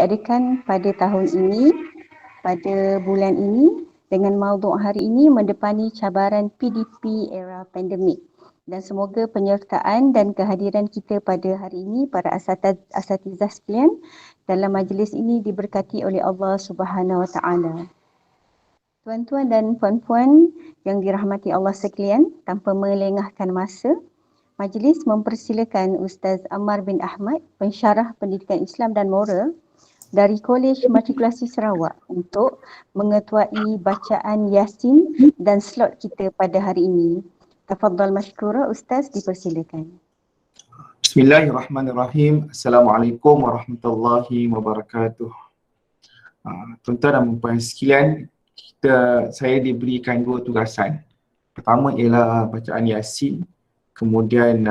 Adakan pada tahun ini, pada bulan ini dengan maudhu' hari ini mendepani cabaran PDP era pandemik. Dan semoga penyertaan dan kehadiran kita pada hari ini para asatizah sekalian dalam majlis ini diberkati oleh Allah Subhanahu Wa Taala. Tuan-tuan dan puan-puan yang dirahmati Allah sekalian, tanpa melengahkan masa, majlis mempersilakan Ustaz Ammar bin Ahmad, pensyarah pendidikan Islam dan moral dari Kolej Matrikulasi Sarawak untuk mengetuai bacaan Yasin dan slot kita pada hari ini. Tafadhal mashkura, Ustaz, dipersilakan. Bismillahirrahmanirrahim. Assalamualaikum warahmatullahi wabarakatuh. Tuan-tuan dan puan sekalian, saya diberikan dua tugasan. Pertama ialah bacaan Yasin, kemudian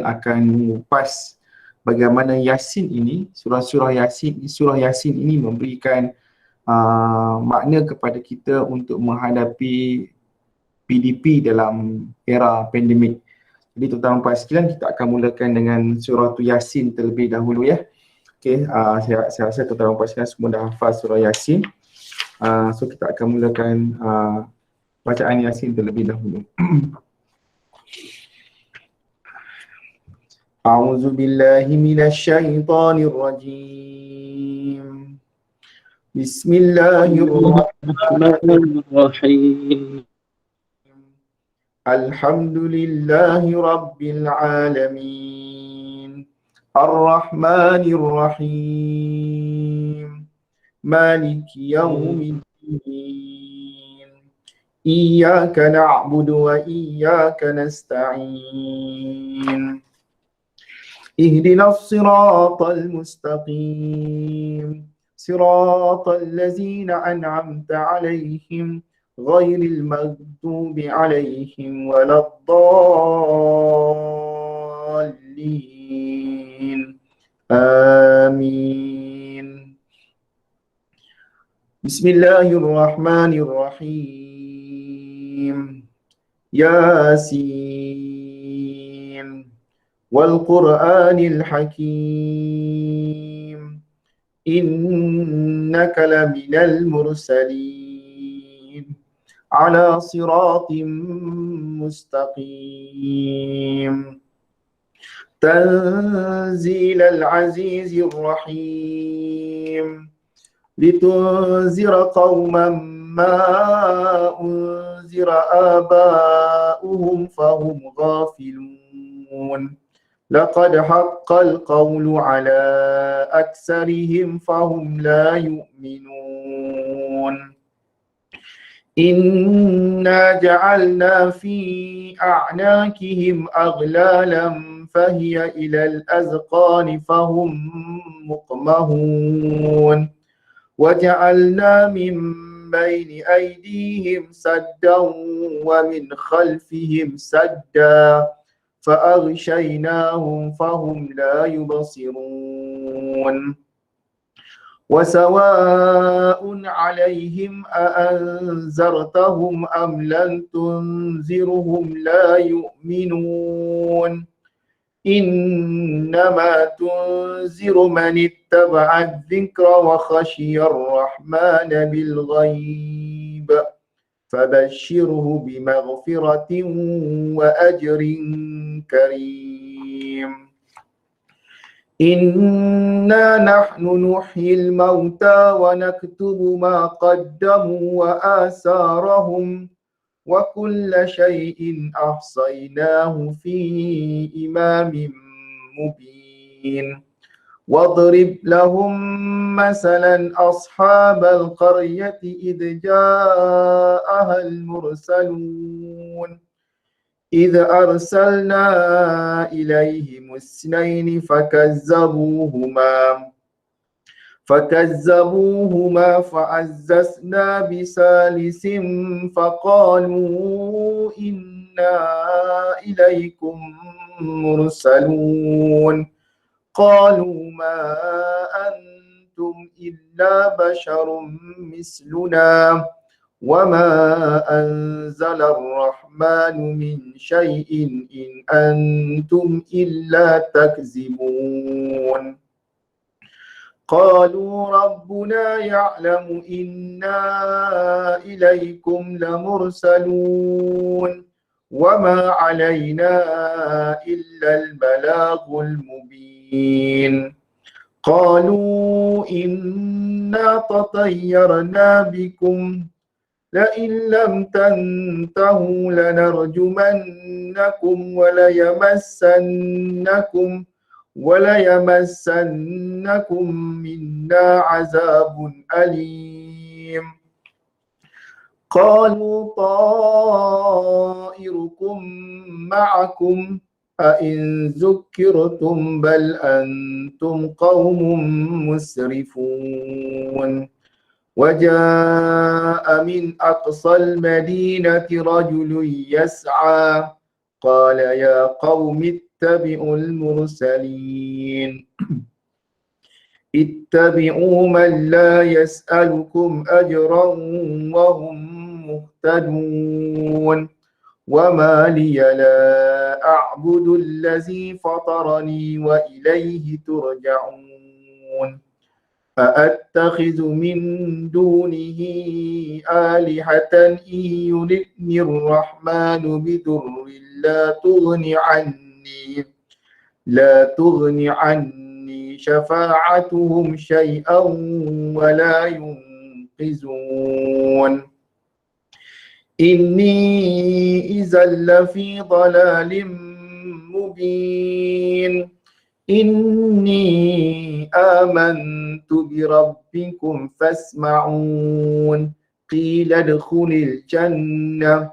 akan mengupas bagaimana Yasin ini, surah Yasin ini memberikan makna kepada kita untuk menghadapi PDP dalam era pandemik. Jadi tuan-tuan dan puan sekalian, kita akan mulakan dengan surah Yasin terlebih dahulu ya. Okey, saya rasa tuan-tuan dan puan sekalian semua dah hafal surah Yasin. So kita akan mulakan bacaan Yasin terlebih dahulu. A'udzu billahi minasyaitonir rajim. Bismillahirrahmanirrahim. Alhamdulillahi rabbil alamin. Ar-Rahmanir Rahim. Maliki yaumiddin. Iyyaka na'budu wa iyyaka nasta'in. اهدنا الصراط المستقيم صراط الذين أنعمت عليهم غير المغضوب عليهم ولا الضالين آمين. بسم الله الرحمن الرحيم. ياسين والقرآن الحكيم إنك لمن المرسلين على صراط مستقيم تنزيل العزيز الرحيم لتنذر قوما ما أنذر آباؤهم فهم غافلون لقد حق القول على أكثرهم فهم لا يؤمنون إنا جعلنا في أعناقهم أغلالا فهي إلى الأذقان فهم مقمحون وجعلنا من بين أيديهم سدا ومن خلفهم سدا فأغشيناهم فهم لا يبصرون وسواء عليهم أأنذرتهم أم لم تنذرهم لا يؤمنون إنما تنذر من اتبع الذكر وخشي الرحمن بالغيب فبشره بمغفرة وأجر كريم إنا نحن نحيي الموتى ونكتب ما قدموا وآثارهم وكل شيء أحصيناه في إمام مبين واضرب لهم مثلا أصحاب القرية إذ جاءها المرسلون إذ أرسلنا إليهم اثنين فكذبوهما فعززنا بثالث فقالوا إنا إليكم مرسلون قالوا ما أنتم إلا بشر مثلنا وما أنزل الرحمن من شيء إن أنتم إلا تكذبون قالوا ربنا يعلم إنا إليكم لمرسلون وما علينا إلا البلاغ المبين. قالوا إنا تطيرنا بكم لئن لم تنتهوا لنرجمنكم وليمسنكم منا عذاب أليم. قالوا طائركم معكم أئن ذكرتم بل أنتم قوم مسرفون. وجاء من أقصى المدينة رجل يسعى قال يا قوم اتبعوا المرسلين اتبعوا من لا يسألكم أجرا وهم مهتدون. وما لي لا أعبد الذي فطرني وإليه ترجعون. أأتخذ من دونه آلهة إن يردني الرحمن بضر لا تغن عني شفاعتهم شيئا ولا ينقذون. إني إذا لفي ضلال مبين. إني آمنت بربكم فاسمعون. قيل ادخل الجنة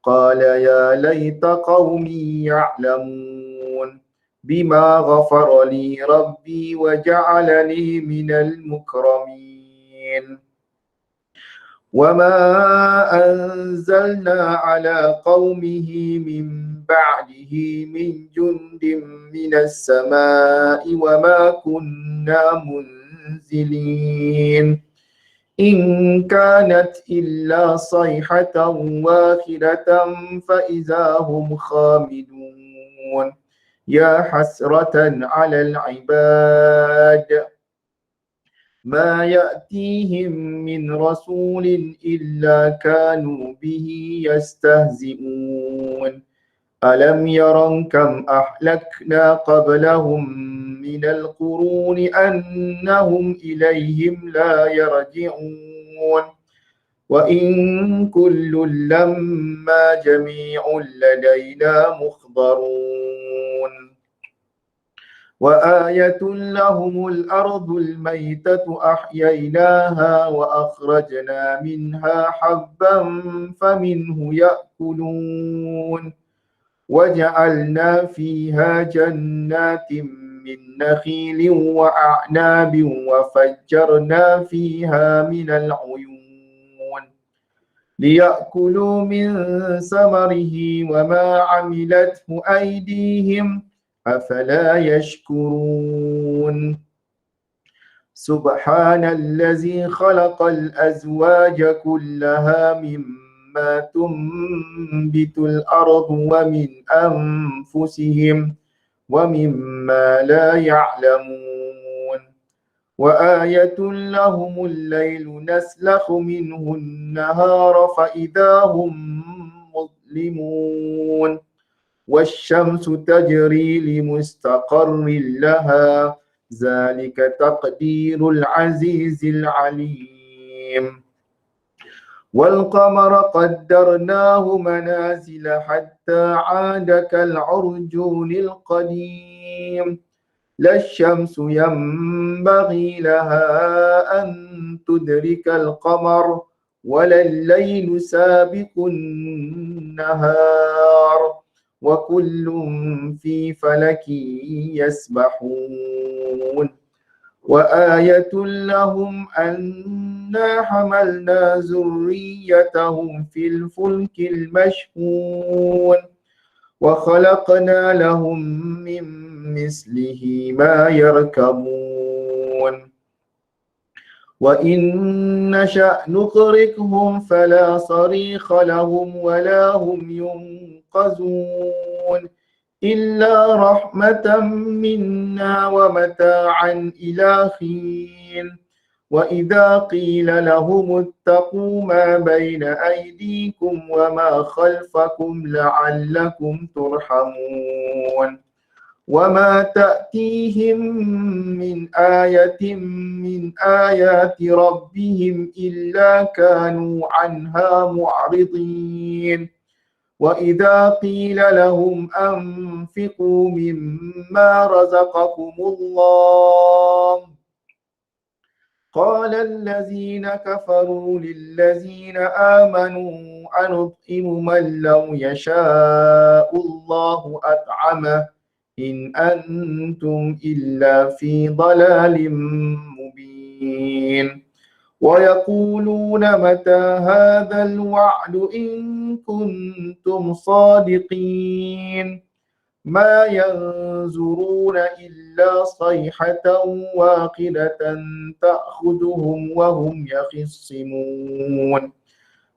قال يا ليت قومي يعلمون بما غفر لي ربي وجعلني من المكرمين. وما أنزلنا على قومه من بعده من جند من السماء وما كنا منزلين. إن كانت إلا صيحة واحدة فإذا هم خامدون. يا حسرة على العباد ما يأتيهم من رسول إلا كانوا به يستهزئون. ألم يروا كم أهلكنا قبلهم من القرون أنهم إليهم لا يرجعون. وإن كل لما جميع لدينا محضرون. وآية لهم الأرض الميتة أحييناها وأخرجنا منها حبا فمنه يأكلون. وجعلنا فيها جنات من نخيل وأعناب وفجرنا فيها من العيون ليأكلوا من ثمره وما عملته أيديهم أفلا يشكرون. سبحان الذي خلق الأزواج كلها مما تنبت الأرض ومن أنفسهم ومما لا يعلمون. وآية لهم الليل نسلخ منه النهار فإذا هم مظلمون. والشمس تجري لمستقر لها ذلك تقدير العزيز العليم. والقمر قدرناه منازل حتى عاد كالعرجون القديم. لا الشمس ينبغي لها أن تدرك القمر ولا الليل سابق النهار وكل في فلك يسبحون. وآية لهم أنا حملنا ذريتهم في الفلك المشحون وخلقنا لهم من مثله ما يركبون. وإن نشأ نغرقهم فلا صريخ لهم ولا هم ينقذون. إلا رحمة منا ومتاعا إلى حين وإذا قيل لهم اتقوا ما بين أيديكم وما خلفكم لعلكم ترحمون وما تأتيهم من آية من آيات ربهم إلا كانوا عنها معرضين وإذا قيل لهم أنفقوا مما رزقكم الله قال الذين كفروا للذين آمنوا أنطعم من لو يشاء الله أطعمه إن أنتم إلا في ضلال مبين ويقولون متى هذا الوعد إن كنتم صادقين ما ينظرون إلا صيحة واحدة تأخذهم وهم يخصمون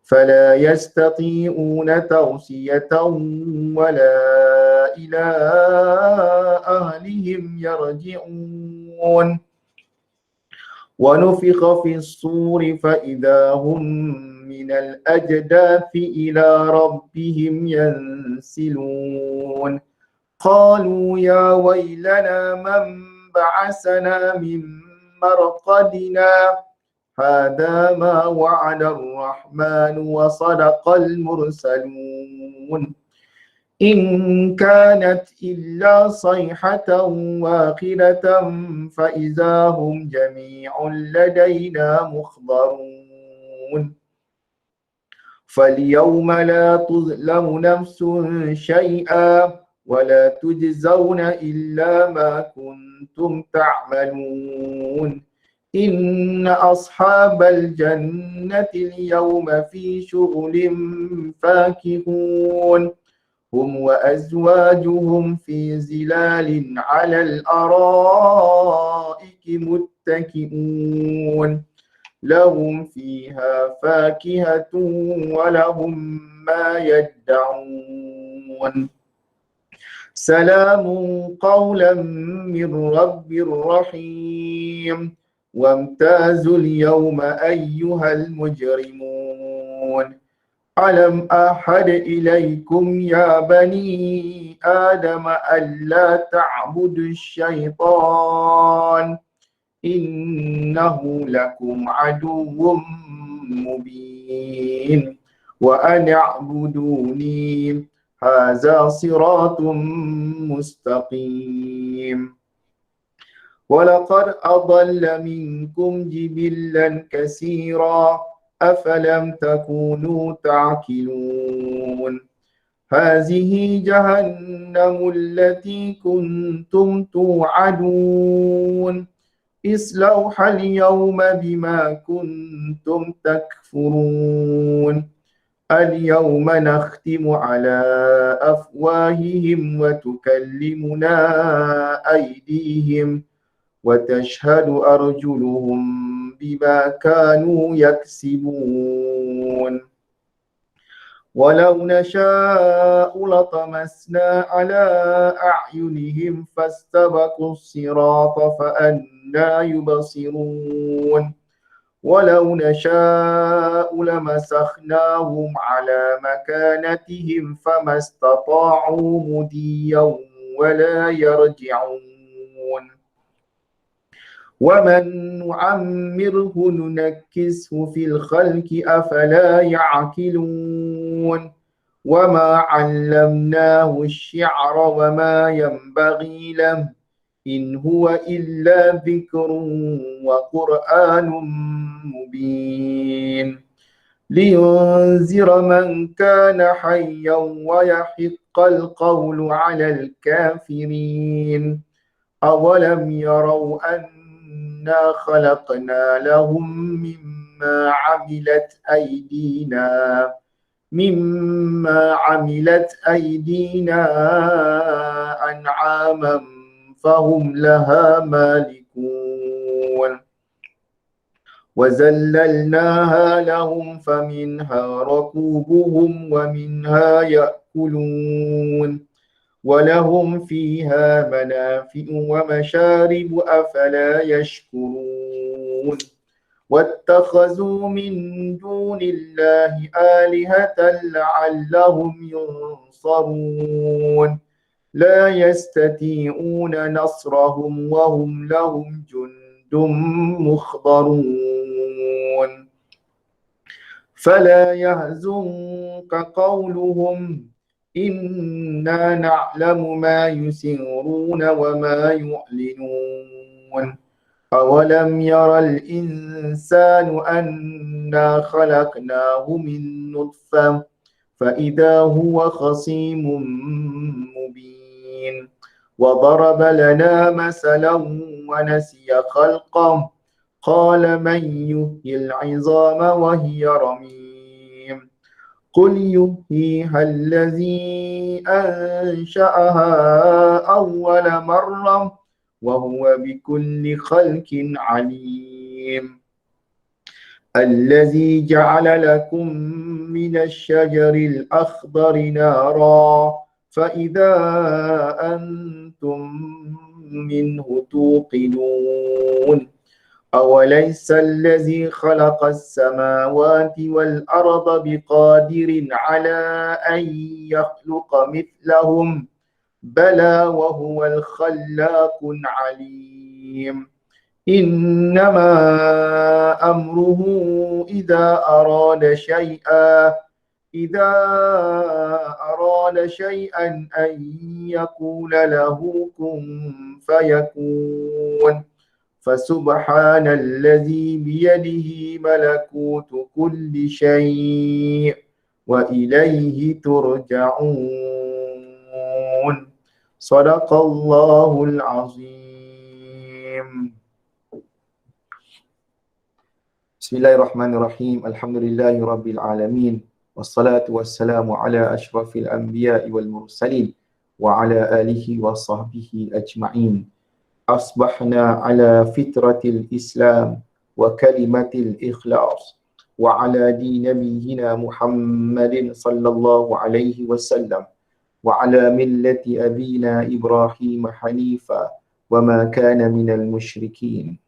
فلا يستطيعون توصية ولا إلى أهلهم يرجعون ونفخ في الصور فإذا هم من الأجداث إلى ربهم ينسلون قالوا يا ويلنا من بعثنا من مرقدنا هذا ما وعد الرحمن وصدق المرسلون إن كانت إلا صيحة واحدة فإذا هم جميع لدينا محضرون فاليوم لا تظلم نفس شيئا ولا تجزون إلا ما كنتم تعملون إن أصحاب الجنة اليوم في شغل فاكهون هم وأزواجهم في ظلال على الأرائك متكئون لهم فيها فاكهة ولهم ما يدعون سلام قولا من رب رحيم وامتازوا اليوم أيها المجرمون ألم أحد إليكم يا بني آدم ألا تعبدوا الشيطان إنه لكم عدو مبين وأن اعبدوني هذا صراط مستقيم ولقد أضل منكم جبلا كثيرا أفلم تكونوا تعقلون هذه جهنم التي كنتم توعدون اصلوها اليوم بما كنتم تكفرون اليوم نختم على أفواههم وتكلمنا أيديهم وتشهد أرجلهم بما كانوا يكسبون ولو نشاء لطمسنا على أعينهم فاستبقوا الصراط فأنى يبصرون ولو نشاء لمسخناهم على مكانتهم فما استطاعوا مضيا ولا يرجعون ومن نعمره ننكسه في الخلق أفلا يعقلون وما علمناه الشعر وما ينبغي له إن هو إلا ذكر وقرآن مبين لينذر من كان حيا ويحق القول على الكافرين أولم يروا أنا خلقنا لهم مما عملت أيدينا أنعاما فهم لها مالكون وذللناها لهم فمنها ركوبهم ومنها يأكلون ولهم فيها منافع ومشارب أفلا يشكرون واتخذوا من دون الله آلهة لعلهم ينصرون لا يستطيعون نصرهم وهم لهم جند مخضرون فلا يحزنك قولهم إنا نعلم ما يسرون وما يعلنون أولم ير الإنسان أنا خلقناه من نطفة فإذا هو خصيم مبين وضرب لنا مثلا ونسي خلقه قال من يحيي العظام وهي رميم قل يحييها الذي أنشأها أول مرة وهو بكل خلق عليم الذي جعل لكم من الشجر الأخضر نارا فإذا أنتم منه توقدون أوليس الذي خلق السماوات والأرض بقادر على أن يخلق مثلهم بلى وهو الخلاق العليم إنما أمره إذا أراد شيئا أن يقول له كن فيكون فسبحان الذي بيده ملكوت كل شيء وإليه ترجعون صدق الله العظيم. Bismillahirrahmanirrahim. Alhamdulillahirabbil alamin. Wassalatu wassalamu ala asyrafil anbiya'i wal mursalin wa ala alihi wa sahbihi ajma'in. Asbahna ala fitratil Islam wa kalimatil ikhlas wa ala din nabiyyina Muhammadin sallallahu alaihi wasallam wa ala millati abina Ibrahim hanifa wa ma kana minal musyrikin.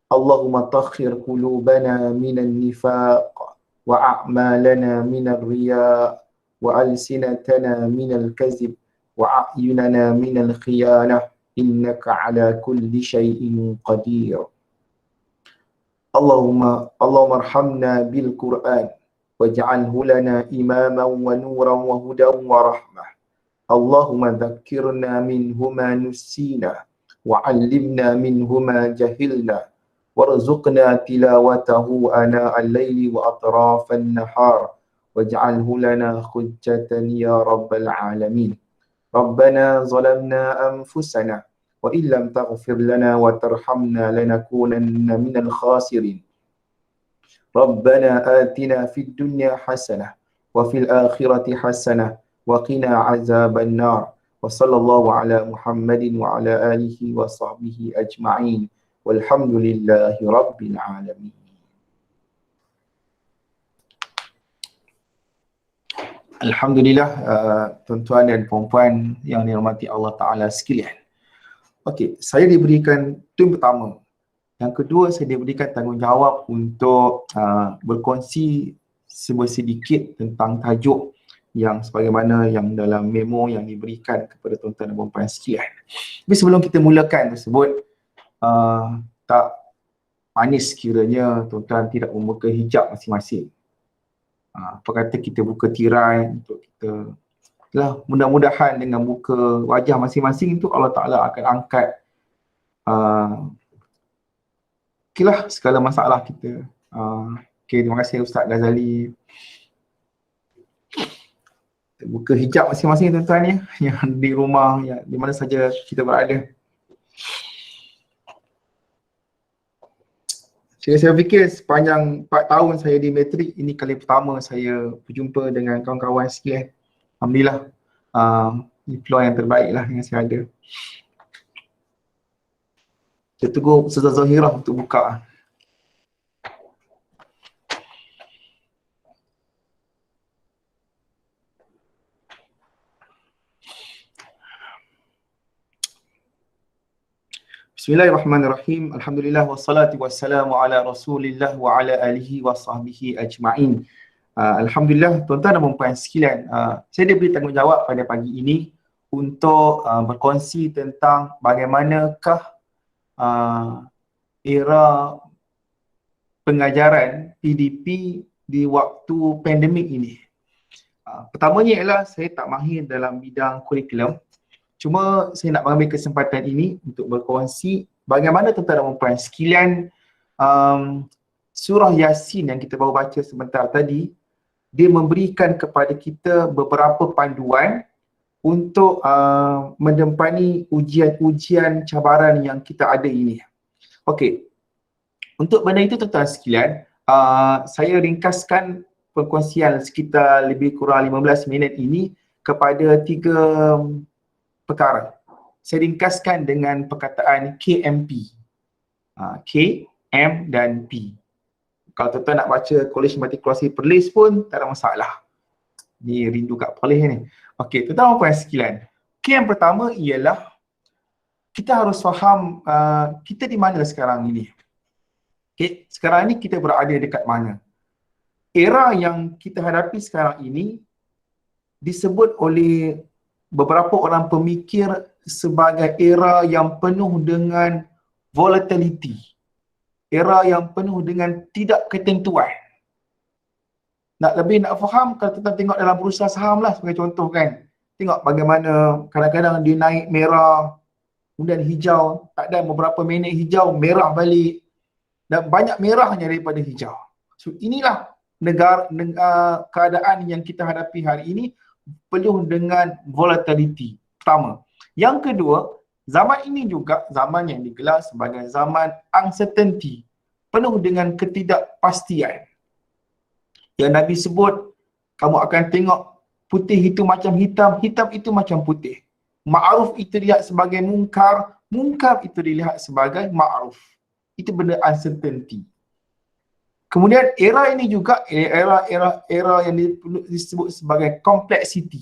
Allahumma takhir qulubana minan nifaq wa a'malana minar riya wa alsinatana minal kazib wa a'yunana minal khiyanah innaka ala kulli syai'in qadir. Allahumma arhamna bil Qur'an waj'alhu lana imaman wa nuran wa hudan wa rahmah. Allahumma dhakkirna minhu ma nussina wa 'allimna minhu ma jahilna warzuqna tilawatahu ana al-laili wa atrafan nahar waj'alhu lana hujjatan ya rabbal alamin. Rabbana zalamna anfusana wa illam taghfir lana wa tarhamna lanakunanna minal khasirin. Rabbana atina fid dunya hasanah wa fil akhirati hasanah wa qina azaban nar. Wa sallallahu ala Muhammadin wa ala alihi wa sahbihi ajma'in. Walhamdulillahi rabbil alamin. Alhamdulillah, tuan-tuan dan puan-puan yang dirahmati Allah Ta'ala sekalian. Okey, saya diberikan itu yang pertama. Yang kedua, saya diberikan tanggungjawab untuk berkongsi sedikit tentang tajuk yang sebagaimana yang dalam memo yang diberikan kepada tuan-tuan dan puan-puan sekalian. Tapi sebelum kita mulakan tersebut, tak manis kiranya tuan-tuan tidak membuka hijab masing-masing. Apa kata kita buka tirai untuk kita lah, mudah-mudahan dengan buka wajah masing-masing itu Allah Ta'ala akan angkat segala masalah kita. Okay, terima kasih Ustaz Ghazali. Buka hijab masing-masing tuan-tuan ya, yang di rumah, yang di mana saja kita berada. Saya fikir sepanjang 4 tahun saya di matrik, ini kali pertama saya berjumpa dengan kawan-kawan sekalian. Alhamdulillah, ini peluang yang terbaik lah yang saya ada. Saya tunggu Ustazah Zahirah untuk buka. Bismillahirrahmanirrahim. Alhamdulillah wassalatu wassalamu ala Rasulillah wa ala alihi wa sahbihi ajma'in. Alhamdulillah tuan-tuan dan puan-puan sekalian, saya diberi tanggungjawab pada pagi ini untuk berkongsi tentang bagaimanakah era pengajaran PDP di waktu pandemik ini. Pertamanya ialah saya tak mahir dalam bidang kurikulum. Cuma saya nak mengambil kesempatan ini untuk berkongsi bagaimana tuan-tuan dan puan-puan sekalian, surah Yasin yang kita baru baca sebentar tadi, dia memberikan kepada kita beberapa panduan untuk mendempani ujian-ujian cabaran yang kita ada ini. Okey, untuk benda itu tuan-tuan sekalian, saya ringkaskan perkongsian sekitar lebih kurang 15 minit ini kepada 3 perkara. Saya ringkaskan dengan perkataan KMP. K, M dan P. Kalau tuan-tuan nak baca College Matrikulasi Perlis pun tak ada masalah. Ni rindu kat Perlis ni. Okey, tuan-tuan dan puan sekalian. K yang pertama ialah kita harus faham kita di mana sekarang ini. Okay, sekarang ni kita berada dekat mana? Era yang kita hadapi sekarang ini disebut oleh beberapa orang pemikir sebagai era yang penuh dengan volatility. Era yang penuh dengan tidak ketentuan. Nak faham, kalau kita tengok dalam bursa saham lah sebagai contoh kan. Tengok bagaimana kadang-kadang dia naik merah, kemudian hijau, tak ada beberapa minit hijau, merah balik. Dan banyak merahnya daripada hijau. So inilah keadaan yang kita hadapi hari ini, penuh dengan volatility. Pertama. Yang kedua, zaman ini juga zaman yang digelar sebagai zaman uncertainty, penuh dengan ketidakpastian. Yang Nabi sebut, kamu akan tengok putih itu macam hitam, hitam itu macam putih. Ma'ruf itu dilihat sebagai mungkar, mungkar itu dilihat sebagai ma'ruf. Itu benda uncertainty. Kemudian era ini juga era yang disebut sebagai complexity.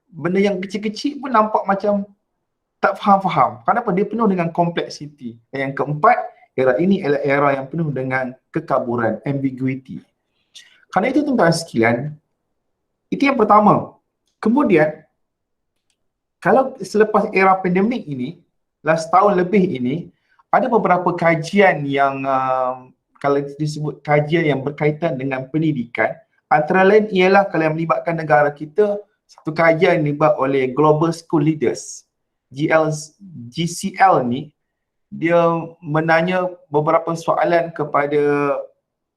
Benda yang kecil-kecil pun nampak macam tak faham-faham. Kenapa? Dia penuh dengan complexity. Dan yang keempat, era ini adalah era yang penuh dengan kekaburan, ambiguity. Kerana itu tuan-tuan sekalian, itu yang pertama. Kemudian, kalau selepas era pandemik ini, setahun lebih ini, ada beberapa kajian yang kalau disebut kajian yang berkaitan dengan pendidikan, antara lain ialah kalau yang melibatkan negara kita, satu kajian dibuat oleh Global School Leaders, GCL ni, dia menanya beberapa soalan kepada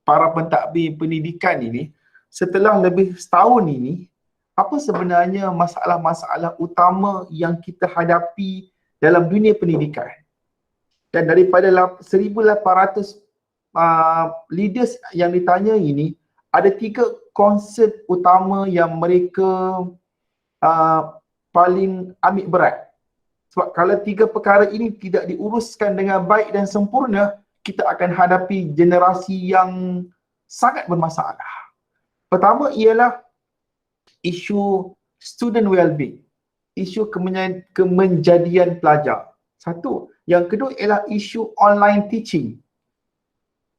para pentadbir pendidikan ini, setelah lebih setahun ini, apa sebenarnya masalah-masalah utama yang kita hadapi dalam dunia pendidikan. Dan daripada 1,800 leaders yang ditanya ini, ada 3 konsep utama yang mereka paling ambil berat. Sebab kalau 3 perkara ini tidak diuruskan dengan baik dan sempurna, kita akan hadapi generasi yang sangat bermasalah. Pertama ialah isu student well-being, isu kemenjadian pelajar. Satu. Yang kedua ialah isu online teaching.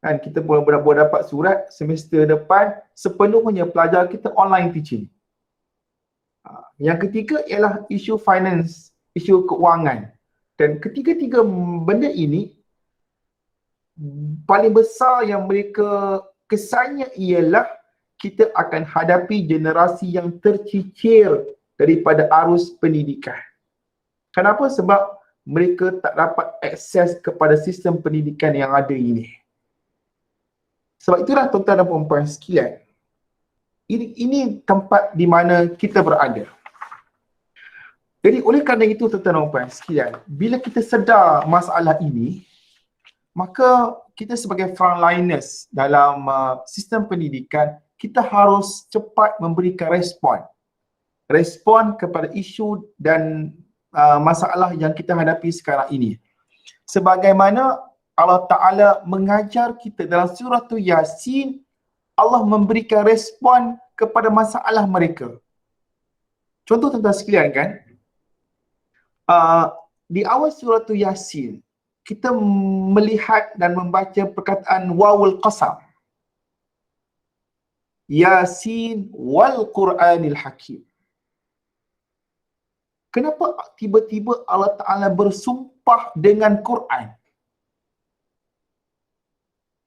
Kan kita boleh dapat surat semester depan sepenuhnya pelajar kita online teaching. Yang ketiga ialah isu finance, isu keuangan. Dan ketiga-tiga benda ini paling besar yang mereka kesannya ialah kita akan hadapi generasi yang tercicir daripada arus pendidikan. Kenapa? Sebab mereka tak dapat akses kepada sistem pendidikan yang ada ini. Sebab itulah tuan-tuan dan puan-puan sekalian, ini tempat di mana kita berada. Jadi oleh kerana itu tuan-tuan dan puan sekalian, bila kita sedar masalah ini, maka kita sebagai frontliners dalam sistem pendidikan, kita harus cepat memberikan respon kepada isu dan masalah yang kita hadapi sekarang ini. Sebagaimana Allah Ta'ala mengajar kita dalam surah Yasin, Allah memberikan respon kepada masalah mereka. Contoh tuan-tuan sekalian kan, di awal surah Yasin, kita melihat dan membaca perkataan wawul qasam. Yasin wal Qur'anil Hakim. Kenapa tiba-tiba Allah Ta'ala bersumpah dengan Quran?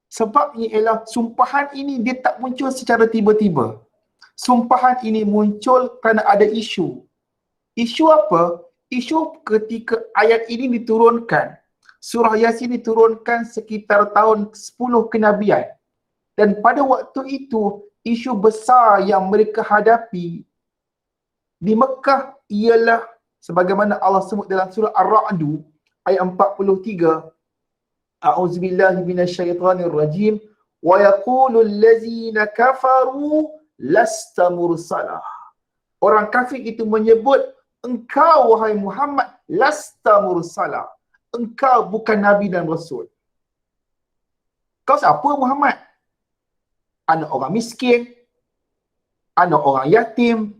Sebabnya ialah sumpahan ini dia tak muncul secara tiba-tiba. Sumpahan ini muncul kerana ada isu. Isu apa? Isu ketika ayat ini diturunkan. Surah Yasin diturunkan sekitar tahun 10 kenabian. Dan pada waktu itu, isu besar yang mereka hadapi di Mekah ialah sebagaimana Allah sebut dalam surah Ar-Ra'du ayat 43, A'udzubillahi minasyaitonirrajim wa yaqulul ladzina kafaru lasta mursalah. Orang kafir itu menyebut, engkau wahai Muhammad lasta mursalah. Engkau bukan nabi dan rasul. Kau siapa Muhammad? Anak orang miskin, anak orang yatim,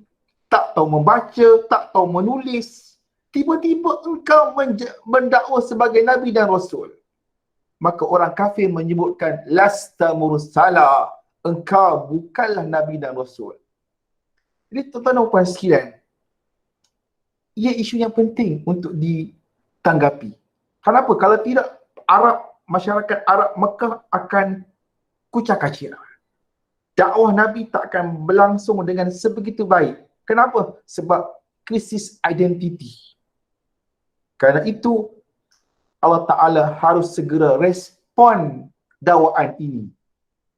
tak tahu membaca, tak tahu menulis. Tiba-tiba engkau mendakwa sebagai nabi dan rasul. Maka orang kafir menyebutkan lasta mursala, engkau bukanlah nabi dan rasul. Jadi tuan-tuan dan puan sekalian, ia isu yang penting untuk ditanggapi. Kenapa? Kalau tidak, masyarakat Arab Mekah akan kucak-kacir. Dakwah Nabi tak akan berlangsung dengan sebegitu baik. Kenapa? Sebab krisis identiti. Kerana itu, Allah Ta'ala harus segera respon dakwaan ini.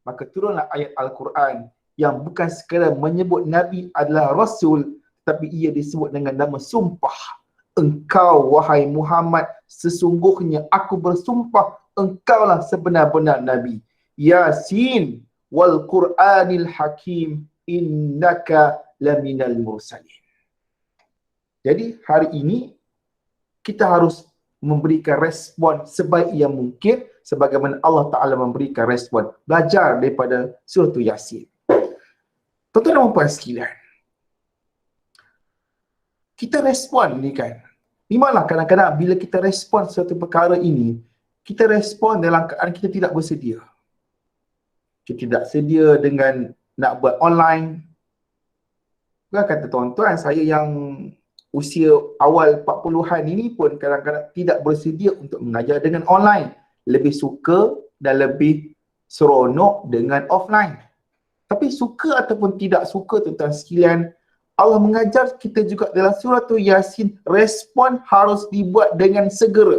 Maka turunlah ayat Al-Quran yang bukan sekadar menyebut Nabi adalah Rasul, tapi ia disebut dengan nama sumpah. Engkau wahai Muhammad, sesungguhnya aku bersumpah engkaulah sebenar-benar Nabi. Yasin wal Qur'anil Hakim innaka laminal mursalin. Jadi hari ini kita harus memberikan respon sebaik yang mungkin sebagaimana Allah Ta'ala memberikan respon. Belajar daripada surah Yasin. Tuan-tuan dan puan sekalian, kita respon ni kan, memanglah kadang-kadang bila kita respon suatu perkara ini, kita respon dalam keadaan kita tidak bersedia. Kita tidak sedia dengan nak buat online. Bukan kata tuan-tuan, saya yang usia awal 40-an ini pun kadang-kadang tidak bersedia untuk mengajar dengan online. Lebih suka dan lebih seronok dengan offline. Tapi suka ataupun tidak suka tuan-tuan sekalian, Allah mengajar kita juga dalam surah Yasin, respon harus dibuat dengan segera.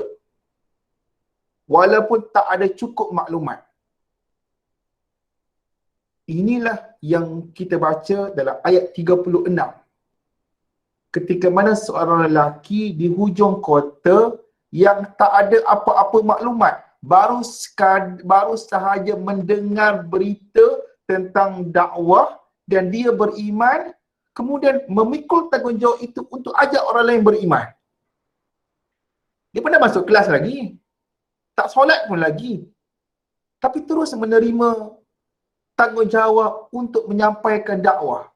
Walaupun tak ada cukup maklumat. Inilah yang kita baca dalam ayat 36. Ketika mana seorang lelaki di hujung kota yang tak ada apa-apa maklumat, baru sahaja mendengar berita tentang dakwah dan dia beriman, kemudian memikul tanggungjawab itu untuk ajak orang lain beriman. Dia pernah masuk kelas lagi, tak solat pun lagi, tapi terus menerima tanggungjawab untuk menyampaikan dakwah.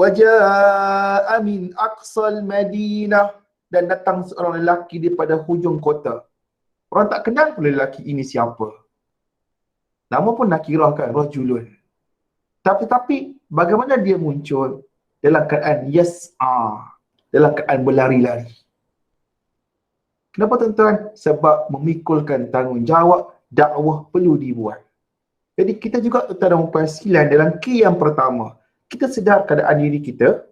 Waja'a min aqsal Madinah, dan datang seorang lelaki daripada hujung kota. Orang tak kenal pun lelaki ini siapa. Nama pun nakirah kan, rajulun. Tapi bagaimana dia muncul? Dalam keadaan yas'a, dalam keadaan berlari-lari. Kenapa tuan-tuan? Sebab memikulkan tanggungjawab, dakwah perlu dibuat. Jadi kita juga tuan-tuan dan puan sekalian, dalam key yang pertama, kita sedar keadaan diri kita.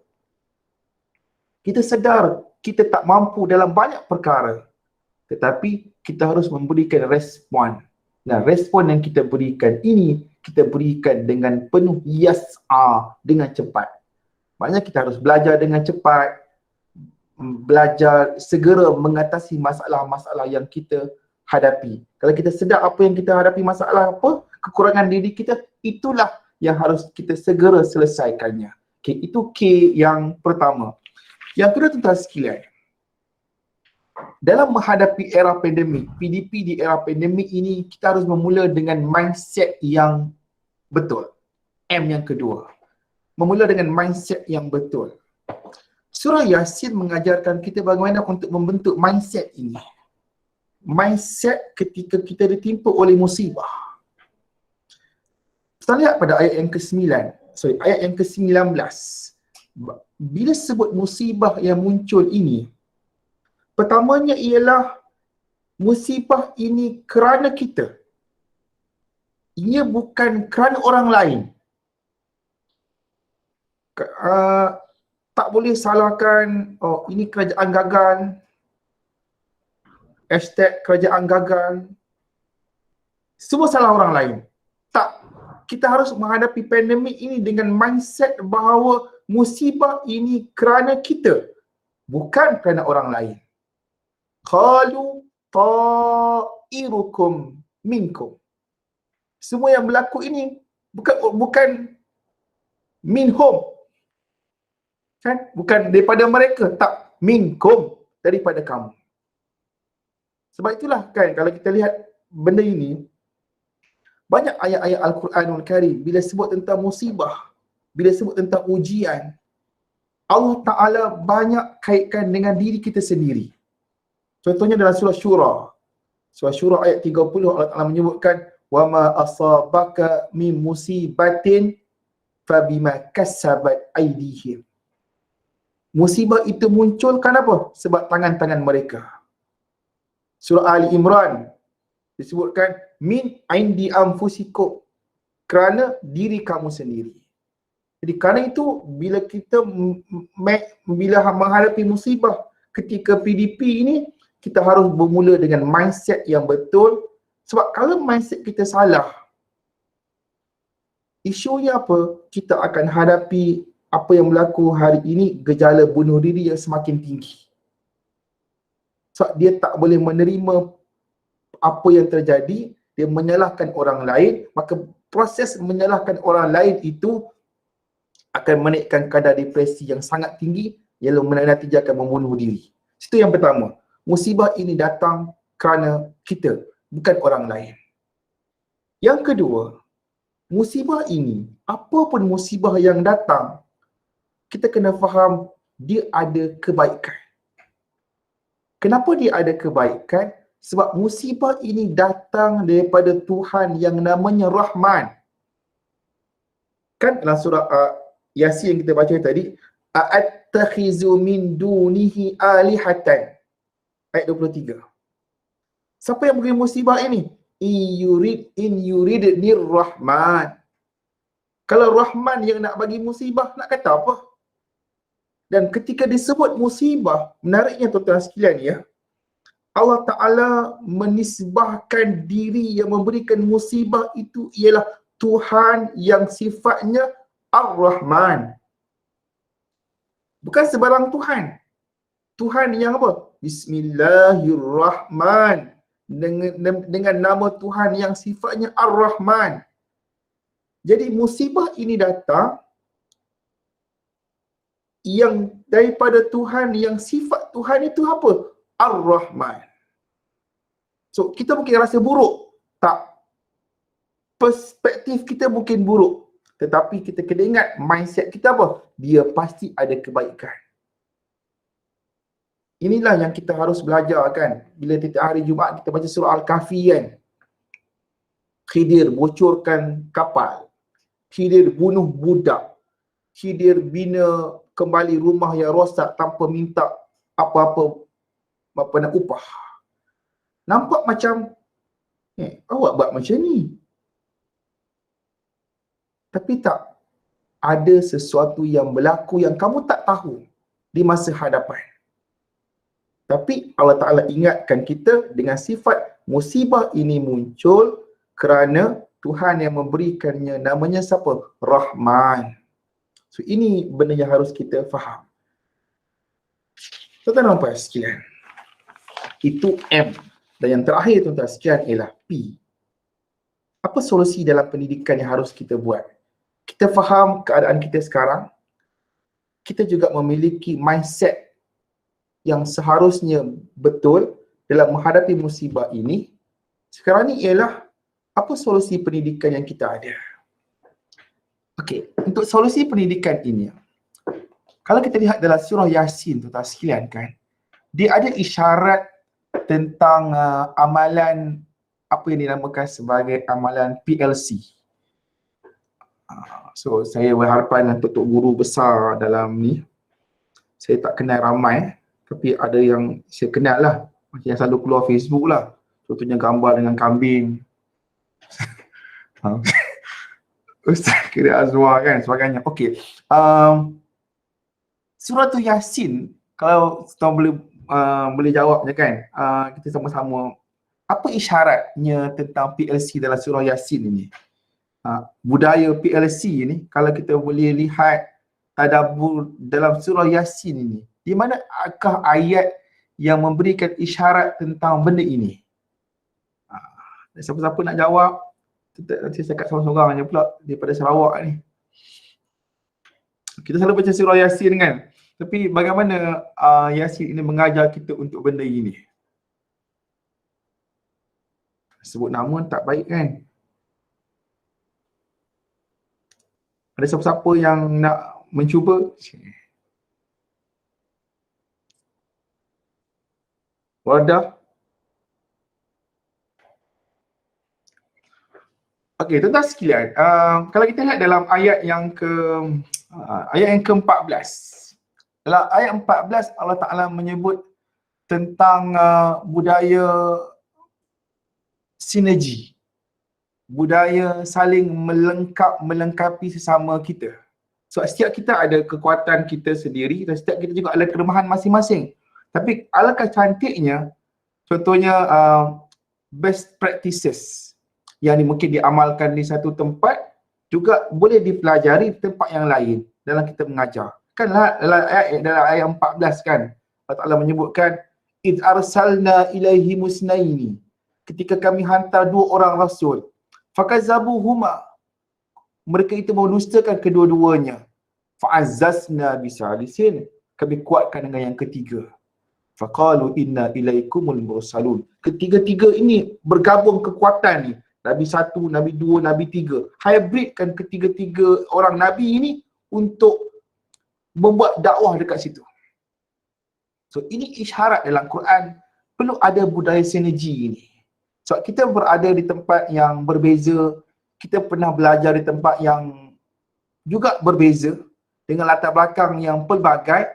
Kita sedar kita tak mampu dalam banyak perkara. Tetapi kita harus memberikan respon. Dan respon yang kita berikan ini, kita berikan dengan penuh yas'a, dengan cepat. Maknanya kita harus belajar dengan cepat. Belajar segera mengatasi masalah-masalah yang kita hadapi. Kalau kita sedar apa yang kita hadapi, masalah apa, kekurangan diri kita, itulah yang harus kita segera selesaikannya. Okay, itu K yang pertama. Yang kedua tuan-tuan sekalian, dalam menghadapi era pandemik, PDP di era pandemik ini, kita harus bermula dengan mindset yang betul. M yang kedua, memula dengan mindset yang betul. Surah Yasin mengajarkan kita bagaimana untuk membentuk mindset ini. Mindset ketika kita ditimpa oleh musibah. Kita lihat pada ayat yang ke-9, ayat yang ke-19. Bila sebut musibah yang muncul ini, pertamanya ialah musibah ini kerana kita. Ia bukan kerana orang lain. Tak boleh salahkan, oh ini kerajaan gagal, hashtag kerajaan gagal, semua salah orang lain. Tak, kita harus menghadapi pandemik ini dengan mindset bahawa musibah ini kerana kita, bukan kerana orang lain. Qalu ta'irukum minkum. Semua yang berlaku ini bukan minhum. Kan? Bukan daripada mereka, tak, minkum, daripada kamu. Sebab itulah kan, kalau kita lihat benda ini, banyak ayat-ayat Al-Quranul Karim bila sebut tentang musibah, bila sebut tentang ujian, Allah Ta'ala banyak kaitkan dengan diri kita sendiri. Contohnya dalam surah Syura. Surah Syura ayat 30, Allah Ta'ala menyebutkan وَمَا أَصَابَكَ مِن مُصِيبَةٍ فَبِمَا كَسَّبَتْ أَيْدِيهِمْ. Musibah itu muncul kenapa? Sebab tangan-tangan mereka. Surah Ali Imran disebutkan min indi anfusikum, kerana diri kamu sendiri. Jadi kerana itu bila kita menghadapi musibah ketika PDP ini, kita harus bermula dengan mindset yang betul. Sebab kalau mindset kita salah, isunya apa? Kita akan hadapi apa yang berlaku hari ini, gejala bunuh diri yang semakin tinggi. Sebab dia tak boleh menerima apa yang terjadi, dia menyalahkan orang lain, maka proses menyalahkan orang lain itu akan menaikkan kadar depresi yang sangat tinggi, yang menatijakan membunuh diri. Itu yang pertama. Musibah ini datang kerana kita, bukan orang lain. Yang kedua, musibah ini, apapun musibah yang datang, kita kena faham dia ada kebaikan. Kenapa dia ada kebaikan? Sebab musibah ini datang daripada Tuhan yang namanya Rahman. Kan dalam surah Yasin yang kita baca tadi, a'attakhizu min dunihi alihatan. Ayat 23. Siapa yang beri musibah ini? In yuridnir Rahman. Kalau Rahman yang nak bagi musibah, nak kata apa? Dan ketika disebut musibah, menariknya tuan-tuan sekalian ya, Allah Ta'ala menisbahkan diri yang memberikan musibah itu ialah Tuhan yang sifatnya Ar-Rahman. Bukan sebarang Tuhan. Tuhan yang apa? Bismillahirrahman. Dengan nama Tuhan yang sifatnya Ar-Rahman. Jadi musibah ini datang yang daripada Tuhan yang sifat Tuhan itu apa? Ar-Rahman. So, kita mungkin rasa buruk. Tak. Perspektif kita mungkin buruk. Tetapi kita kena ingat mindset kita apa? Dia pasti ada kebaikan. Inilah yang kita harus belajar kan. Bila tiap hari Jumaat kita baca surah Al-Kahfi kan. Khidir bocorkan kapal. Khidir bunuh budak. Khidir bina kembali rumah yang rosak tanpa minta apa-apa upah. Nampak macam awak buat macam ni. Tapi tak, ada sesuatu yang berlaku yang kamu tak tahu di masa hadapan. Tapi Allah Ta'ala ingatkan kita dengan sifat musibah ini muncul kerana Tuhan yang memberikannya, namanya siapa? Rahman. So ini benda yang harus kita faham. Tuan-tuan nampak sekalian, itu M. Dan yang terakhir tuan-tuan sekalian ialah P. Apa solusi dalam pendidikan yang harus kita buat? Kita faham keadaan kita sekarang. Kita juga memiliki mindset yang seharusnya betul dalam menghadapi musibah ini. Sekarang ni ialah apa solusi pendidikan yang kita ada? Okey, untuk solusi pendidikan ini, Kalau kita lihat dalam surah Yasin tu sekalian kan, dia ada isyarat tentang amalan apa yang dinamakan sebagai amalan PLC. So saya berharapan untuk guru besar dalam ni, saya tak kenal ramai, tapi ada yang saya kenal lah, macam yang selalu keluar Facebook lah, contohnya gambar dengan kambing. Ustaz Kira Azwar kan, sebagainya. Okey, surah tu Yasin, kalau kita boleh jawab je kan, kita sama-sama, apa isyaratnya tentang PLC dalam surah Yasin ini? Budaya PLC ni, kalau kita boleh lihat tadabbur dalam surah Yasin ini, di mana akah ayat yang memberikan isyarat tentang benda ini? Siapa-siapa nak jawab, nanti saya kat seorang-seorang je pula daripada Sarawak ni. Kita selalu baca surah Yasin kan, tapi bagaimana Yasin ini mengajar kita untuk benda ini? Sebut nama tak baik kan? Ada siapa-siapa yang nak mencuba? Wardah? Okey, tuan-tuan sekalian, kalau kita lihat dalam ayat yang ke-14. Dalam ayat 14 Allah Ta'ala menyebut tentang budaya sinergi, budaya saling melengkapi sesama kita. So setiap kita ada kekuatan kita sendiri dan setiap kita juga ada kelemahan masing-masing. Tapi alangkah cantiknya, contohnya best practices yang mungkin diamalkan di satu tempat juga boleh dipelajari di tempat yang lain dalam kita mengajar. Kanlah dalam ayat 14 kan, Allah Ta'ala menyebutkan id arsalna ilaihi musnaini, ketika kami hantar 2 orang rasul, fakazzabuhuma, mereka itu mendustakan kedua-duanya, fa'azzazna bisalisin, kami kuatkan dengan yang ketiga, faqalu inna ilaikumul mursalun, ketiga-tiga ini bergabung kekuatan ni, Nabi 1, Nabi 2, Nabi 3, hybridkan ketiga-tiga orang Nabi ini untuk membuat dakwah dekat situ. So ini isyarat dalam Quran, perlu ada budaya sinergi ini. Sebab kita berada di tempat yang berbeza, kita pernah belajar di tempat yang juga berbeza, dengan latar belakang yang pelbagai,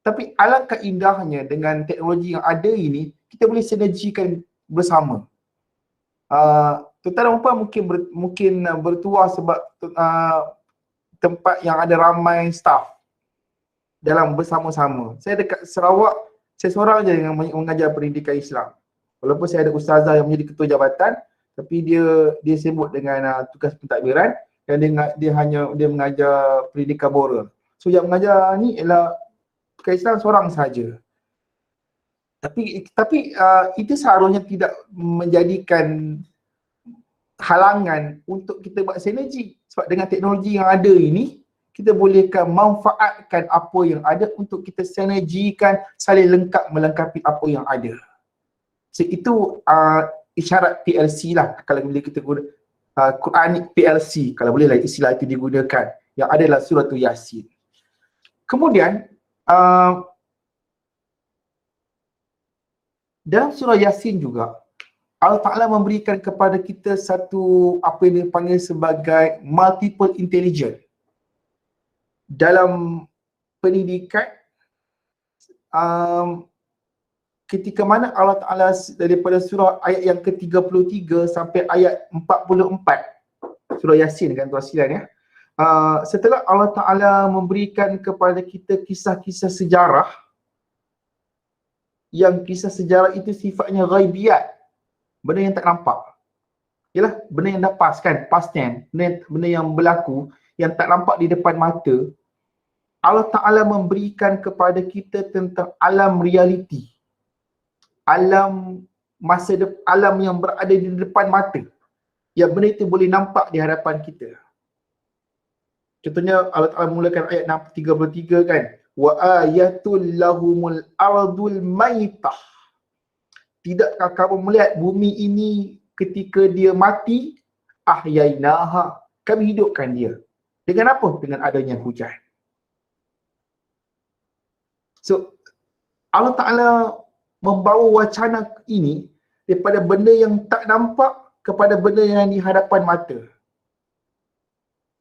tapi alangkah indahnya dengan teknologi yang ada ini, kita boleh sinergikan bersama. Tuan-tuan dan puan mungkin bertuah sebab tempat yang ada ramai staff dalam bersama-sama. Saya dekat Sarawak, saya seorang je yang mengajar pendidikan Islam. Walaupun saya ada ustazah yang menjadi ketua jabatan, tapi dia sibuk dengan tugas pentadbiran dan dia mengajar pendidikan moral. So yang mengajar ni ialah pendidikan Islam seorang saja. Tapi itu seharusnya tidak menjadikan halangan untuk kita buat sinergi. Sebab dengan teknologi yang ada ini, kita bolehkan manfaatkan apa yang ada untuk kita sinergikan, saling melengkapi apa yang ada. So itu isyarat PLC lah, kalau boleh kita guna Quranic PLC, kalau boleh lah istilah itu digunakan, yang ada dalam surah Yasin. Kemudian dalam surah Yasin juga Allah Ta'ala memberikan kepada kita satu apa yang dipanggil sebagai multiple intelligence. Dalam pendidikan, ketika mana Allah Ta'ala daripada surah ayat yang ke-33 sampai ayat 44, surah Yasin kan tuan sekalian ya. Setelah Allah Ta'ala memberikan kepada kita kisah-kisah sejarah, yang kisah sejarah itu sifatnya ghaibiyat, benda yang tak nampak. Yalah, benda yang dah past kan, past tense, benda yang berlaku, yang tak nampak di depan mata. Allah Ta'ala memberikan kepada kita tentang alam realiti, alam alam yang berada di depan mata, yang benda itu boleh nampak di hadapan kita. Contohnya Allah Ta'ala mulakan ayat 33 kan, wa ayatul lahumul ardul maitah, tidakkah kamu melihat bumi ini ketika dia mati, ahyainaha, kami hidupkan dia. Dengan apa? Dengan adanya hujan. So Allah Ta'ala membawa wacana ini daripada benda yang tak nampak kepada benda yang di hadapan mata.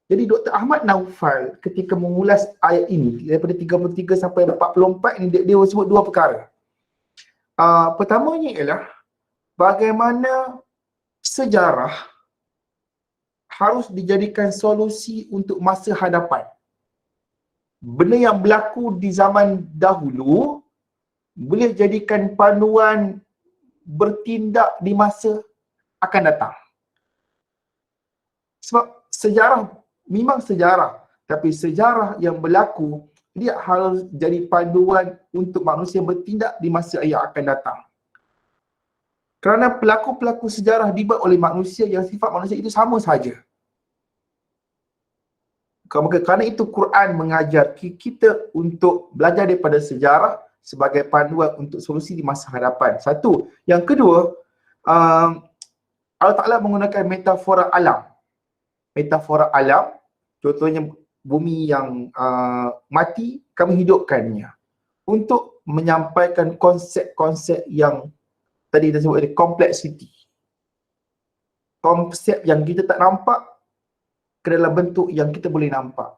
Jadi Dr. Ahmad Naufal ketika mengulas ayat ini daripada 33 sampai 44 ini, dia sebut dua perkara. Pertamanya ialah bagaimana sejarah harus dijadikan solusi untuk masa hadapan. Benda yang berlaku di zaman dahulu boleh jadikan panduan bertindak di masa akan datang. Sebab sejarah memang sejarah, tapi sejarah yang berlaku dia harus jadi panduan untuk manusia bertindak di masa yang akan datang. Kerana pelaku-pelaku sejarah dibuat oleh manusia yang sifat manusia itu sama saja. Kerana itu Quran mengajar kita untuk belajar daripada sejarah sebagai panduan untuk solusi di masa hadapan. Satu. Yang kedua, Allah Ta'ala menggunakan metafora alam. Metafora alam, contohnya bumi yang mati, kami hidupkannya. Untuk menyampaikan konsep-konsep yang tadi kita sebut complexity. Konsep yang kita tak nampak ke dalam bentuk yang kita boleh nampak.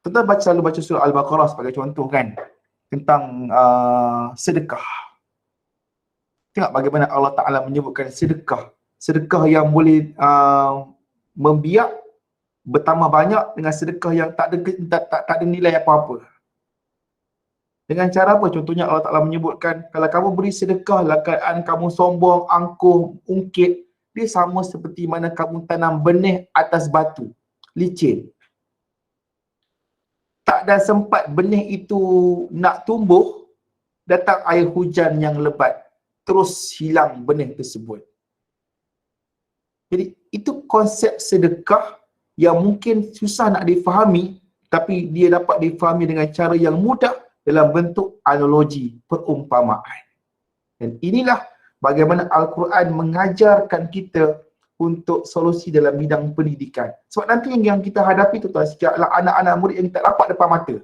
Tuan selalu baca surah Al-Baqarah sebagai contoh kan, tentang sedekah. Tengok bagaimana Allah Ta'ala menyebutkan sedekah. Sedekah yang boleh membiak bertambah banyak dengan sedekah yang tak ada nilai apa-apa. Dengan cara apa? Contohnya Allah Ta'ala menyebutkan, kalau kamu beri sedekah dalam keadaan kamu sombong, angkuh, ungkit, dia sama seperti mana kamu tanam benih atas batu, licin. Tak ada sempat benih itu nak tumbuh, datang air hujan yang lebat, terus hilang benih tersebut. Jadi itu konsep sedekah yang mungkin susah nak difahami, tapi dia dapat difahami dengan cara yang mudah dalam bentuk analogi, perumpamaan. Dan inilah bagaimana Al-Quran mengajarkan kita untuk solusi dalam bidang pendidikan. Sebab nanti yang kita hadapi tu adalah anak-anak murid yang tak dapat depan mata,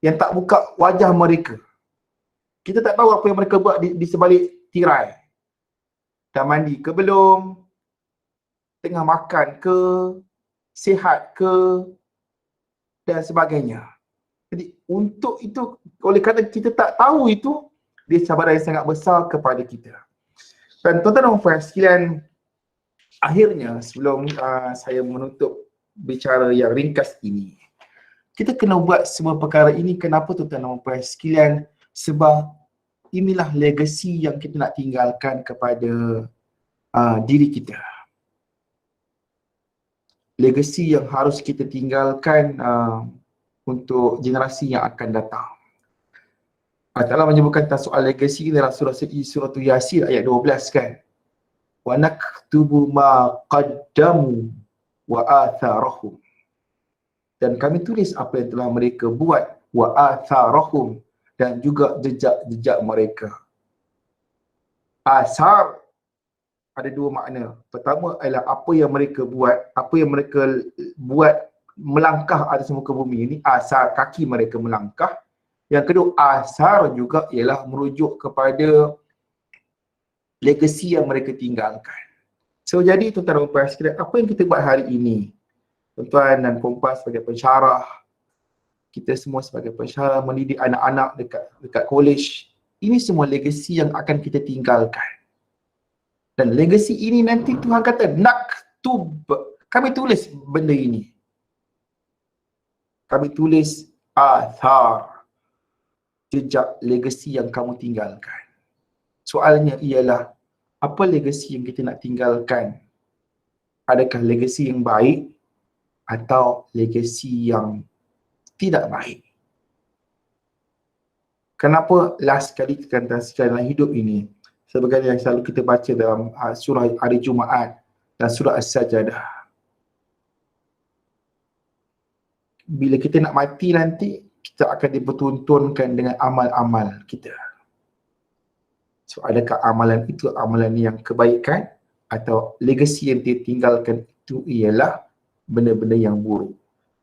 yang tak buka wajah mereka. Kita tak tahu apa yang mereka buat di sebalik tirai. Dah mandi ke belum? Tengah makan ke? Sihat ke? Dan sebagainya. Jadi untuk itu, oleh kerana kita tak tahu itu, dia cabaran yang sangat besar kepada kita. Dan tuan-tuan dan puan sekalian, akhirnya sebelum saya menutup bicara yang ringkas ini, kita kena buat semua perkara ini. Kenapa tuan-tuan dan puan sekalian? Sebab inilah legasi yang kita nak tinggalkan kepada diri kita. Legasi yang harus kita tinggalkan untuk generasi yang akan datang. Allah Ta'ala menyebutkan tentang soal legasi dalam surah Yasin ayat 12 kan. Wa naktubu ma qaddamu wa atharahum. Dan kami tulis apa yang telah mereka buat, wa atharahum, dan juga jejak-jejak mereka. Asar ada dua makna. Pertama adalah apa yang mereka buat melangkah atas muka bumi ini, asar kaki mereka melangkah. Yang kedua, asar juga ialah merujuk kepada legasi yang mereka tinggalkan. So jadi tuan-tuan dan puan sekalian, apa yang kita buat hari ini, tuan-tuan dan puan sebagai pensyarah, kita semua sebagai pensyarah mendidik anak-anak dekat college, ini semua legasi yang akan kita tinggalkan. Dan legasi ini nanti Tuhan kata, naktub, kami tulis benda ini. Kami tulis athar, jejak legasi yang kamu tinggalkan. Soalnya ialah, apa legasi yang kita nak tinggalkan? Adakah legasi yang baik atau legasi yang tidak baik? Kenapa last kali kita dalam hidup ini, sebagaimana yang selalu kita baca dalam surah hari Jumaat dan surah As-Sajdah, bila kita nak mati nanti, kita akan dipertuntunkan dengan amal-amal kita. So, adakah amalan itu amalan yang kebaikan, atau legasi yang dia tinggalkan itu ialah benda-benda yang buruk?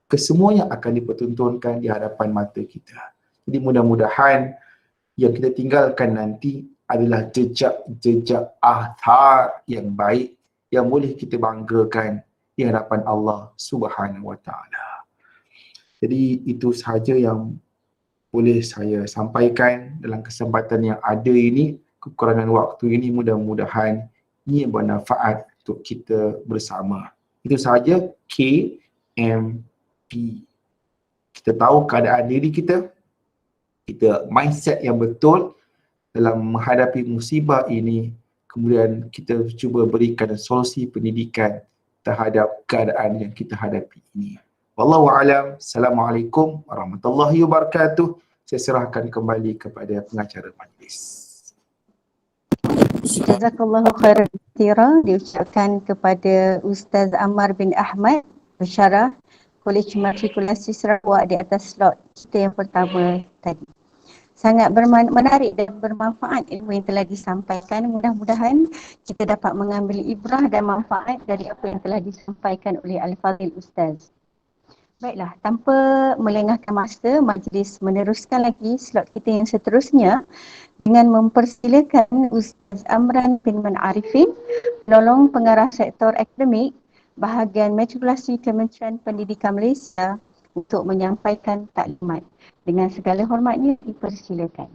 Kesemuanya akan dipertuntunkan di hadapan mata kita. Jadi mudah-mudahan yang kita tinggalkan nanti adalah jejak-jejak athar yang baik yang boleh kita banggakan di hadapan Allah Subhanahu Wa Taala. Jadi itu sahaja yang boleh saya sampaikan dalam kesempatan yang ada ini. Kekurangan waktu ini, mudah-mudahan ini bermanfaat untuk kita bersama. Itu sahaja KMP. Kita tahu keadaan diri kita mindset yang betul dalam menghadapi musibah ini, kemudian kita cuba berikan solusi pendidikan terhadap keadaan yang kita hadapi ini. Wallahu a'lam. Assalamualaikum warahmatullahi wabarakatuh. Saya serahkan kembali kepada pengacara majlis. Jazakallahu khairan katsira diucapkan kepada Ustaz Ammar bin Ahmad, pensyarah Kolej Matrikulasi Sarawak di atas slot kita yang pertama tadi. Sangat menarik dan bermanfaat ilmu yang telah disampaikan. Mudah-mudahan kita dapat mengambil ibrah dan manfaat dari apa yang telah disampaikan oleh Al-Fadhil Ustaz. Baiklah, tanpa melengahkan masa, majlis meneruskan lagi slot kita yang seterusnya dengan mempersilakan Ustaz Amran bin Arifin, penolong pengarah sektor akademik bahagian Matrikulasi Kementerian Pendidikan Malaysia untuk menyampaikan taklimat. Dengan segala hormatnya dipersilakan.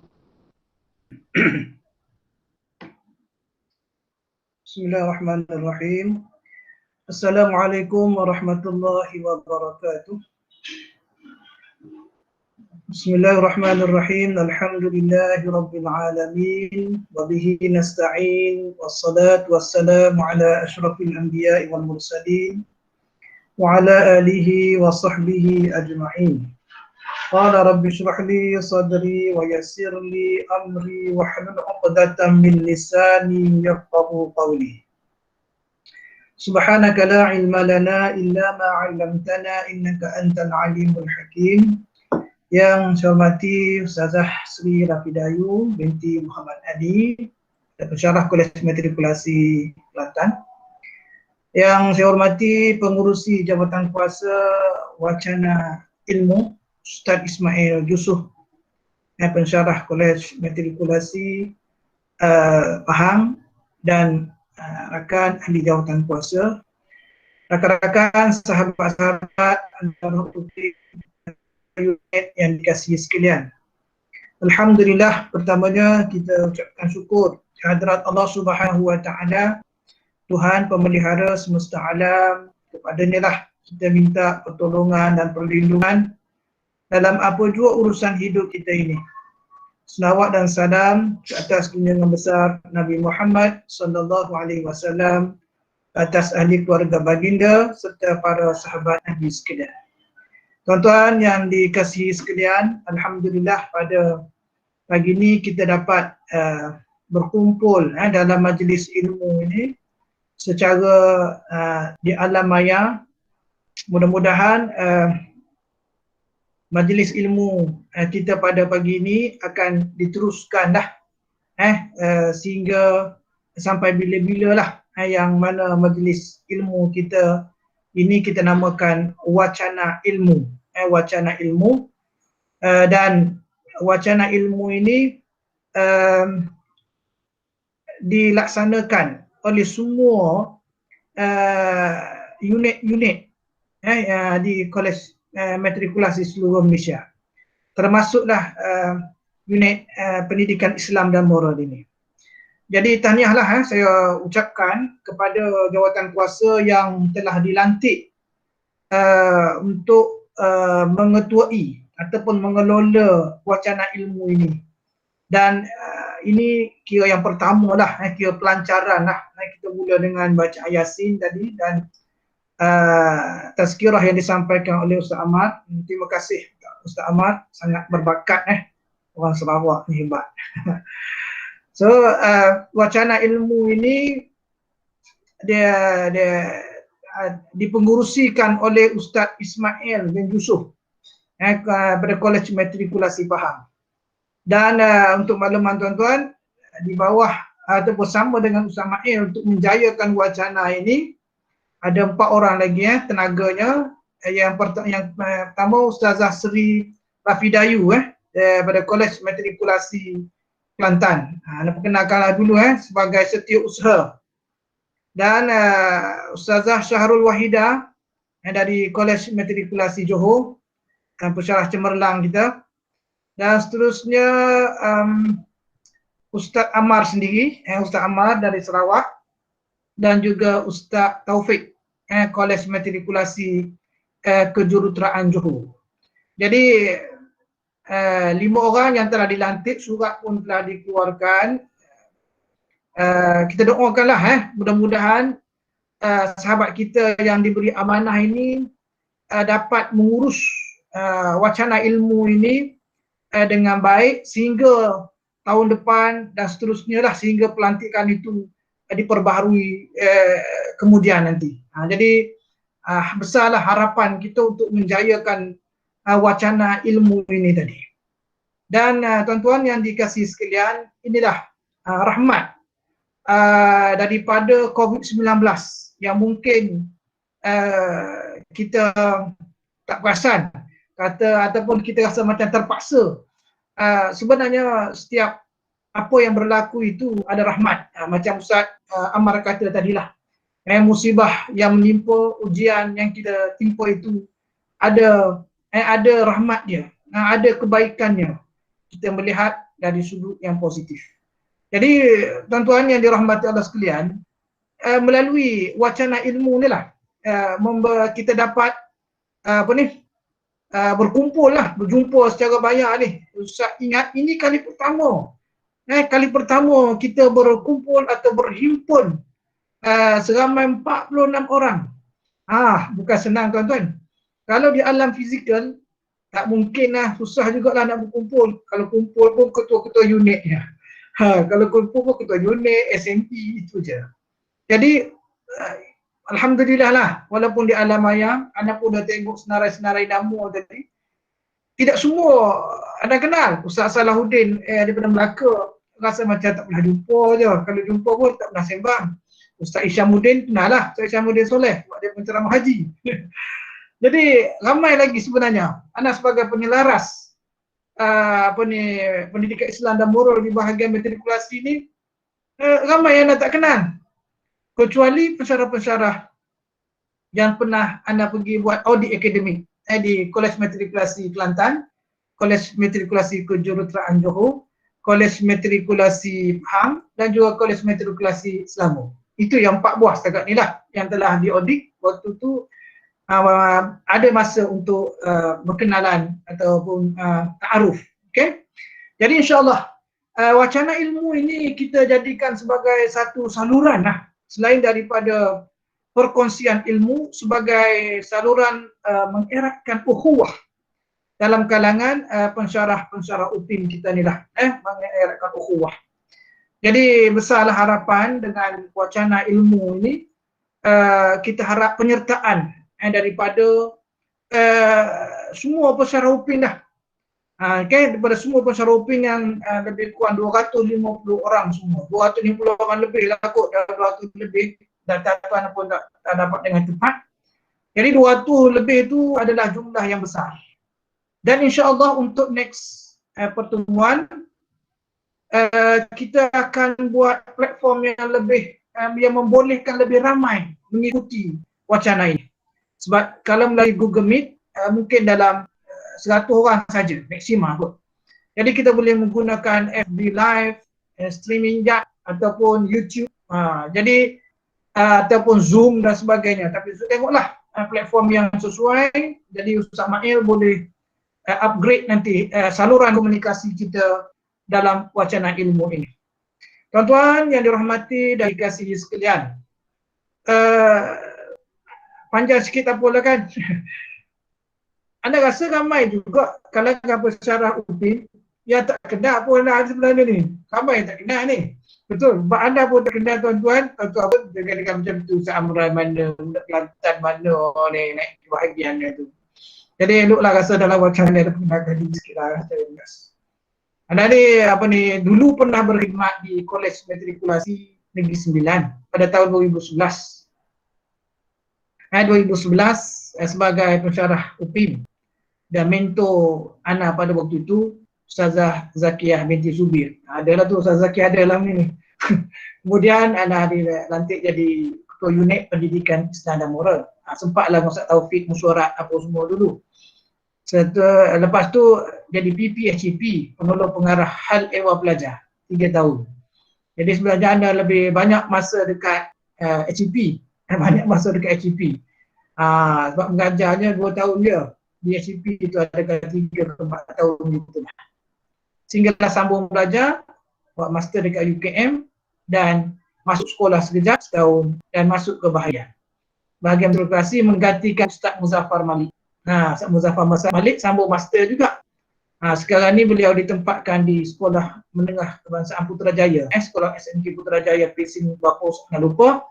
Bismillahirrahmanirrahim. Assalamualaikum warahmatullahi wabarakatuh. Bismillahirrahmanirrahim. Alhamdulillahi rabbil alamin wa bihi nasta'in wassalatu wassalamu ala asyrafil anbiya'i wal mursalin wa ala alihi wa sahbihi ajma'in. Qala rabbi shrah li sadri wa yassir li amri wa hlul 'uqdatam min lisani yafqahu qawli. Subhanaka la ilma lana illa ma 'allamtana innaka antal alimul hakim. Yang saya hormati Ustazah Sri Rafidayu binti Muhammad Ali, pensyarah Kolej Matrikulasi Kelantan. Yang saya hormati pengurusi Jabatan Kuasa Wacana Ilmu Ustaz Ismail Yusof, pensyarah Kolej Matrikulasi Pahang, dan rakan ahli jawatan kuasa, rakan-rakan, sahabat-sahabat antara putih unit yang dikasihi sekalian. Alhamdulillah, pertamanya kita ucapkan syukur kehadrat Allah Subhanahu Wa Taala, Tuhan pemelihara semesta alam. Kepadanya lah kita minta pertolongan dan perlindungan dalam apa jua urusan hidup kita ini. Selawat dan salam ke atas junjungan besar Nabi Muhammad sallallahu alaihi wasallam, atas ahli keluarga baginda serta para sahabat Nabi sekalian. Tuan-tuan yang dikasihi sekalian, alhamdulillah pada pagi ini kita dapat berkumpul dalam majlis ilmu ini secara di alam maya. Mudah-mudahan majlis ilmu kita pada pagi ini akan diteruskan dah sehingga sampai bila-bila lah, yang mana majlis ilmu kita ini kita namakan wacana ilmu. Wacana ilmu, dan wacana ilmu ini dilaksanakan oleh semua unit-unit di Kolej Matrikulasi seluruh Malaysia, termasuklah unit pendidikan Islam dan moral ini. Jadi tahniahlah saya ucapkan kepada jawatan kuasa yang telah dilantik untuk mengetuai ataupun mengelola wacana ilmu ini. Dan ini kira yang pertama lah, kira pelancaran lah. Kita mula dengan baca Yasin tadi dan tazkirah yang disampaikan oleh Ustaz Ahmad. Terima kasih Ustaz Ahmad, sangat berbakat orang Sarawak ni hebat. So wacana ilmu ini dia dipengurusikan oleh Ustaz Ismail bin Yusof pada Kolej Matrikulasi Pahang. Dan untuk makluman tuan-tuan, di bawah atau bersama dengan Ustaz Ismail untuk menjayakan wacana ini ada 4 orang lagi tenaganya. Yang pertama Ustazah Sri Rafidayu daripada Kolej Matrikulasi Kelantan. Anda perkenalkanlah dulu sebagai setiausaha. Dan Ustazah Syahrul Wahidah dari Kolej Matrikulasi Johor, pensyarah cemerlang kita. Dan seterusnya Ustaz Ammar sendiri, Ustaz Ammar dari Sarawak, dan juga Ustaz Taufik, Kolej Matrikulasi Kejuruteraan Johor. Jadi 5 orang yang telah dilantik, surat pun telah dikeluarkan. Kita doakanlah mudah-mudahan sahabat kita yang diberi amanah ini dapat mengurus wacana ilmu ini dengan baik sehingga tahun depan dan seterusnya lah, sehingga pelantikan itu diperbaharui kemudian nanti. Jadi besarlah harapan kita untuk menjayakan wacana ilmu ini tadi. Dan tuan-tuan yang dikasihi sekalian, inilah rahmat daripada COVID-19 yang mungkin kita tak perasan ataupun kita rasa macam terpaksa. Sebenarnya setiap apa yang berlaku itu ada rahmat. Macam Ustaz Ammar kata tadilah, musibah yang menimpa, ujian yang kita timpa itu ada rahmat dia, ada kebaikannya. Kita melihat dari sudut yang positif. Jadi tuan-tuan yang dirahmati Allah sekalian, melalui wacana ilmu ni lah kita dapat berkumpul lah, berjumpa secara banyak ni. Ustaz ingat ini kali pertama kita berkumpul atau berhimpun seramai 46 orang. Bukan senang tuan-tuan. Kalau di alam fizikal tak mungkin lah, susah jugalah nak berkumpul. Kalau kumpul pun ketua-ketua unit je. Kalau kumpul pun ketua unit, SMP, itu je. Jadi alhamdulillah lah, walaupun di alam maya, anda pun dah tengok senarai-senarai nama tadi. Tidak semua anda kenal. Ustaz Salahuddin daripada Melaka, rasa macam tak pernah jumpa je. Kalau jumpa pun tak pernah sembang. Ustaz Isyamuddin kenal lah, Ustaz Isyamuddin Soleh, buat dia penceramah haji. Jadi ramai lagi sebenarnya. Anda sebagai penyelaras pendidikan Islam dan moral di bahagian matrikulasi ini, ramai yang anda tak kenal. Kecuali pensyarah-pensyarah yang pernah anda pergi buat audit akademik di Kolej Matrikulasi Kelantan, Kolej Matrikulasi Kejuruteraan Johor, Kolej Matrikulasi Pahang, dan juga Kolej Matrikulasi Selangor. Itu yang 4 buah setakat ni lah yang telah diaudit. Waktu tu ada masa untuk berkenalan ataupun ta'aruf. Okay? Jadi insyaAllah wacana ilmu ini kita jadikan sebagai satu saluran lah, selain daripada perkongsian ilmu, sebagai saluran mengeratkan ukhuwah dalam kalangan pensyarah-pensyarah UPIN kita ni lah, mengeratkan ukhuwah. Jadi besarlah harapan dengan wacana ilmu ini, kita harap penyertaan daripada semua pensyarah UPIN dah. Daripada semua pensyarah UPIN yang lebih kurang 250 orang semua. 250 orang lebih lah kot, 200 lebih. Data-data pun tak dapat dengan cepat. Jadi 200 lebih itu adalah jumlah yang besar. Dan insya-Allah untuk next pertemuan kita akan buat platform yang lebih yang membolehkan lebih ramai mengikuti wacana ini. Sebab kalau melalui Google Meet mungkin dalam 100 orang saja maksimum kot. Jadi kita boleh menggunakan FB Live, streaming chat ataupun YouTube. Jadi ataupun Zoom dan sebagainya. Tapi tengoklah platform yang sesuai. Jadi Ustaz Mail boleh upgrade nanti saluran komunikasi kita dalam wacana ilmu ini. Tuan-tuan yang dirahmati dan dikasihi sekalian, panjang sikit apa lah kan. Anda rasa ramai juga kalangan pensyarah UPIN yang tak kenal pun anda sebenarnya ni. Ramai yang tak kenal ni. Betul. Sebab anda pun tak kenal tuan-tuan. Tuan-tuan apa dengan macam tu, Amran mana, budak Kelantan mana ni, naik bahagiannya tu. Jadi eloklah rasa dalam wacana ada perkenalkan diri sikit lah. Anda ni dulu pernah berkhidmat di Kolej Matrikulasi Negeri Sembilan pada tahun 2011. 2011 sebagai pensyarah UPIN dan mentor ana pada waktu itu Ustazah Zakiyah binti Zubir. Adalah tu Ustazah Zakiyah ada dalam ni. Kemudian anak dilantik jadi ketua unit pendidikan Islam dan moral. Sempatlah Ustaz Taufik mesyuarat apa semua dulu. Lepas tu jadi PPHCP, penolong pengarah hal ehwal pelajar 3 tahun. Jadi sebenarnya anda lebih banyak masa dekat HCP, banyak masa dekat HCP. Sebab mengajarnya 2 tahun je. Di HCP itu ada 3 ke 4 tahun gitu. Sehinggalah sambung belajar, buat master dekat UKM dan masuk sekolah sekejap setahun dan masuk ke bahagian birokrasi menggantikan Ustaz Muzaffar Malik. Ustaz Muzaffar Malik sambung master juga. Sekarang ni beliau ditempatkan di Sekolah Menengah Kebangsaan Putrajaya, Sekolah SMK Putrajaya Pesing Bapos, jangan lupa.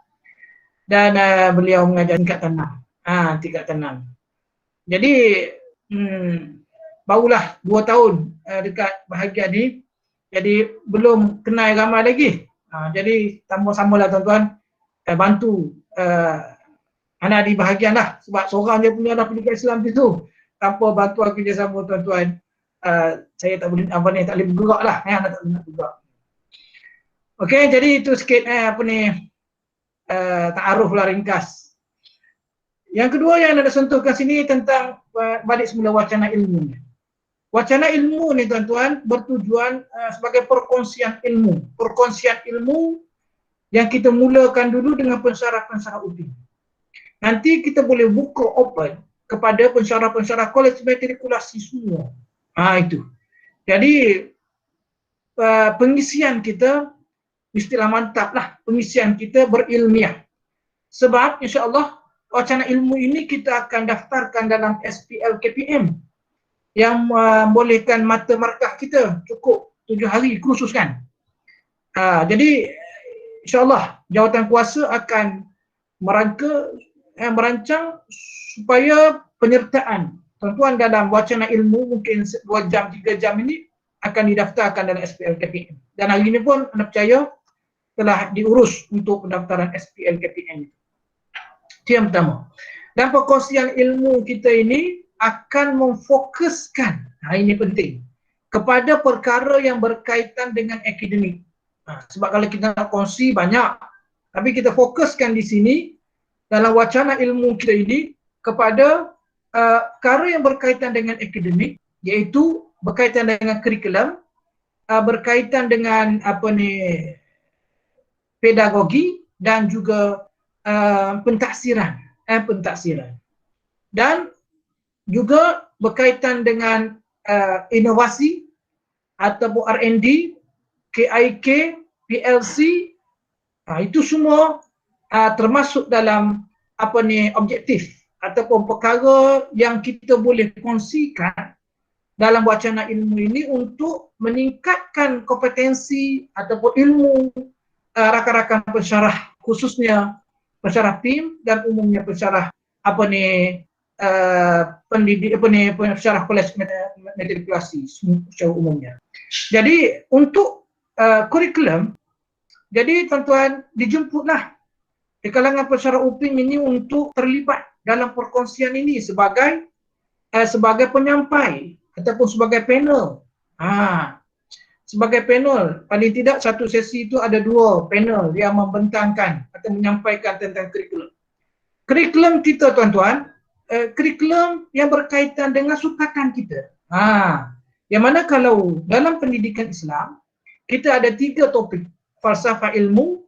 Dan beliau mengajar tingkat 6. Jadi barulah 2 tahun dekat bahagian ni, jadi belum kenal ramai lagi. Jadi sama-samalah tuan-tuan bantu anak di bahagian lah, sebab seorang dia punya pendidikan Islam itu tanpa bantuan kerjasama tuan-tuan, saya tak boleh tak boleh bergerak lah, anak tak boleh nak bergerak. Okey, jadi itu sikit ta'aruf lah ringkas. Yang kedua yang anda sentuhkan sini tentang balik semula wacana ilmu. Wacana ilmu ni tuan-tuan bertujuan sebagai perkongsian ilmu yang kita mulakan dulu dengan pensyarah-pensyarah UPI. Nanti kita boleh buka open kepada pensyarah-pensyarah kolej matrikulasi semua. Itu. Jadi pengisian kita istilah mantap lah, pengisian kita berilmiah. Sebab insya-Allah wacana ilmu ini kita akan daftarkan dalam SPL KPM yang membolehkan mata markah kita cukup 7 hari khususkan. Jadi insya-Allah jawatan kuasa akan merancang supaya penyertaan tuan-tuan dalam wacana ilmu mungkin 2 jam 3 jam ini akan didaftarkan dalam SPL KPM. Dan hari ini pun anda percaya telah diurus untuk pendaftaran SPL KPM. Itu yang pertama. Dan perkongsian ilmu kita ini akan memfokuskan, ini penting, kepada perkara yang berkaitan dengan akademik. Sebab kalau kita nak kongsi banyak, tapi kita fokuskan di sini dalam wacana ilmu kita ini kepada perkara yang berkaitan dengan akademik, iaitu berkaitan dengan kurikulum, berkaitan dengan pedagogi dan juga pentaksiran. Dan juga berkaitan dengan inovasi ataupun R&D, KIK, PLC, itu semua termasuk dalam objektif ataupun perkara yang kita boleh kongsikan dalam wacana ilmu ini untuk meningkatkan kompetensi ataupun ilmu rakan-rakan pensyarah, khususnya pensyarah PIM dan umumnya pensyarah pensyarah kolej matrikulasi secara umumnya. Jadi untuk kurikulum, jadi tuan-tuan dijemputlah di kalangan pensyarah UPIM ini untuk terlibat dalam perkongsian ini sebagai penyampai ataupun sebagai panel. Sebagai panel, paling tidak satu sesi itu ada 2 panel yang membentangkan atau menyampaikan tentang kurikulum. Kurikulum kita tuan-tuan, kurikulum yang berkaitan dengan sukatan kita. Yang mana kalau dalam pendidikan Islam, kita ada 3 topik, falsafah ilmu,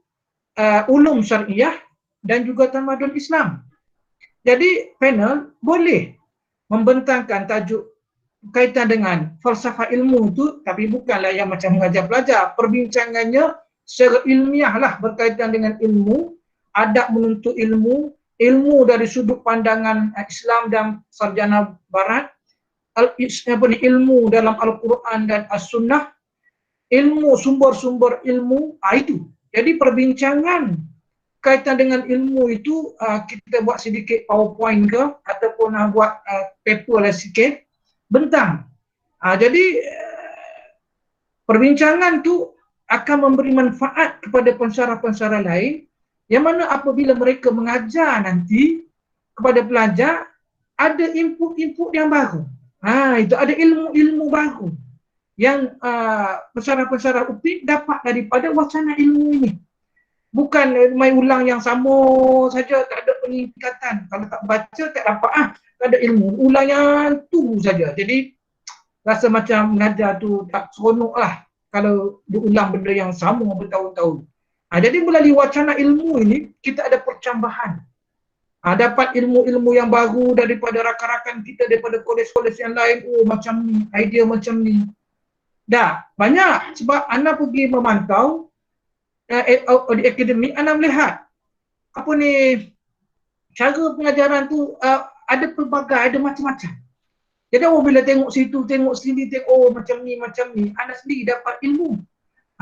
ulum syariah dan juga tamadun Islam. Jadi panel boleh membentangkan tajuk berkaitan dengan falsafah ilmu itu, tapi bukanlah yang macam mengajar pelajar. Perbincangannya secara ilmiah lah berkaitan dengan ilmu, adab menuntut ilmu, ilmu dari sudut pandangan Islam dan sarjana barat, ilmu dalam Al-Quran dan As-Sunnah, ilmu sumber-sumber ilmu, itu. Jadi perbincangan kaitan dengan ilmu itu kita buat sedikit PowerPoint ke ataupun buat paper lah sikit, bentang. Jadi perbincangan tu akan memberi manfaat kepada pensyarah-pensyarah lain, yang mana apabila mereka mengajar nanti kepada pelajar, ada input-input yang baru. Itu ada ilmu-ilmu baru yang pensyarah-pensyarah UPI dapat daripada wacana ilmu ini. Bukan main ulang yang sama saja, tak ada peningkatan. Kalau tak baca, tak dapat tak ada ilmu. Ulang yang tu saja. Jadi rasa macam mengajar tu tak seronok lah kalau diulang benda yang sama bertahun-tahun. Jadi melalui wacana ilmu ini, kita ada percambahan. Dapat ilmu-ilmu yang baru daripada rakan-rakan kita, daripada kolej-kolej yang lain. Oh macam ni, idea macam ni. Dah, banyak. Sebab Ana pergi memantau di akademik, Ana melihat apa ni, cara pengajaran tu ada pelbagai, ada macam-macam. Jadi bila tengok situ, tengok sini, tengok oh macam ni, Ana sendiri dapat ilmu.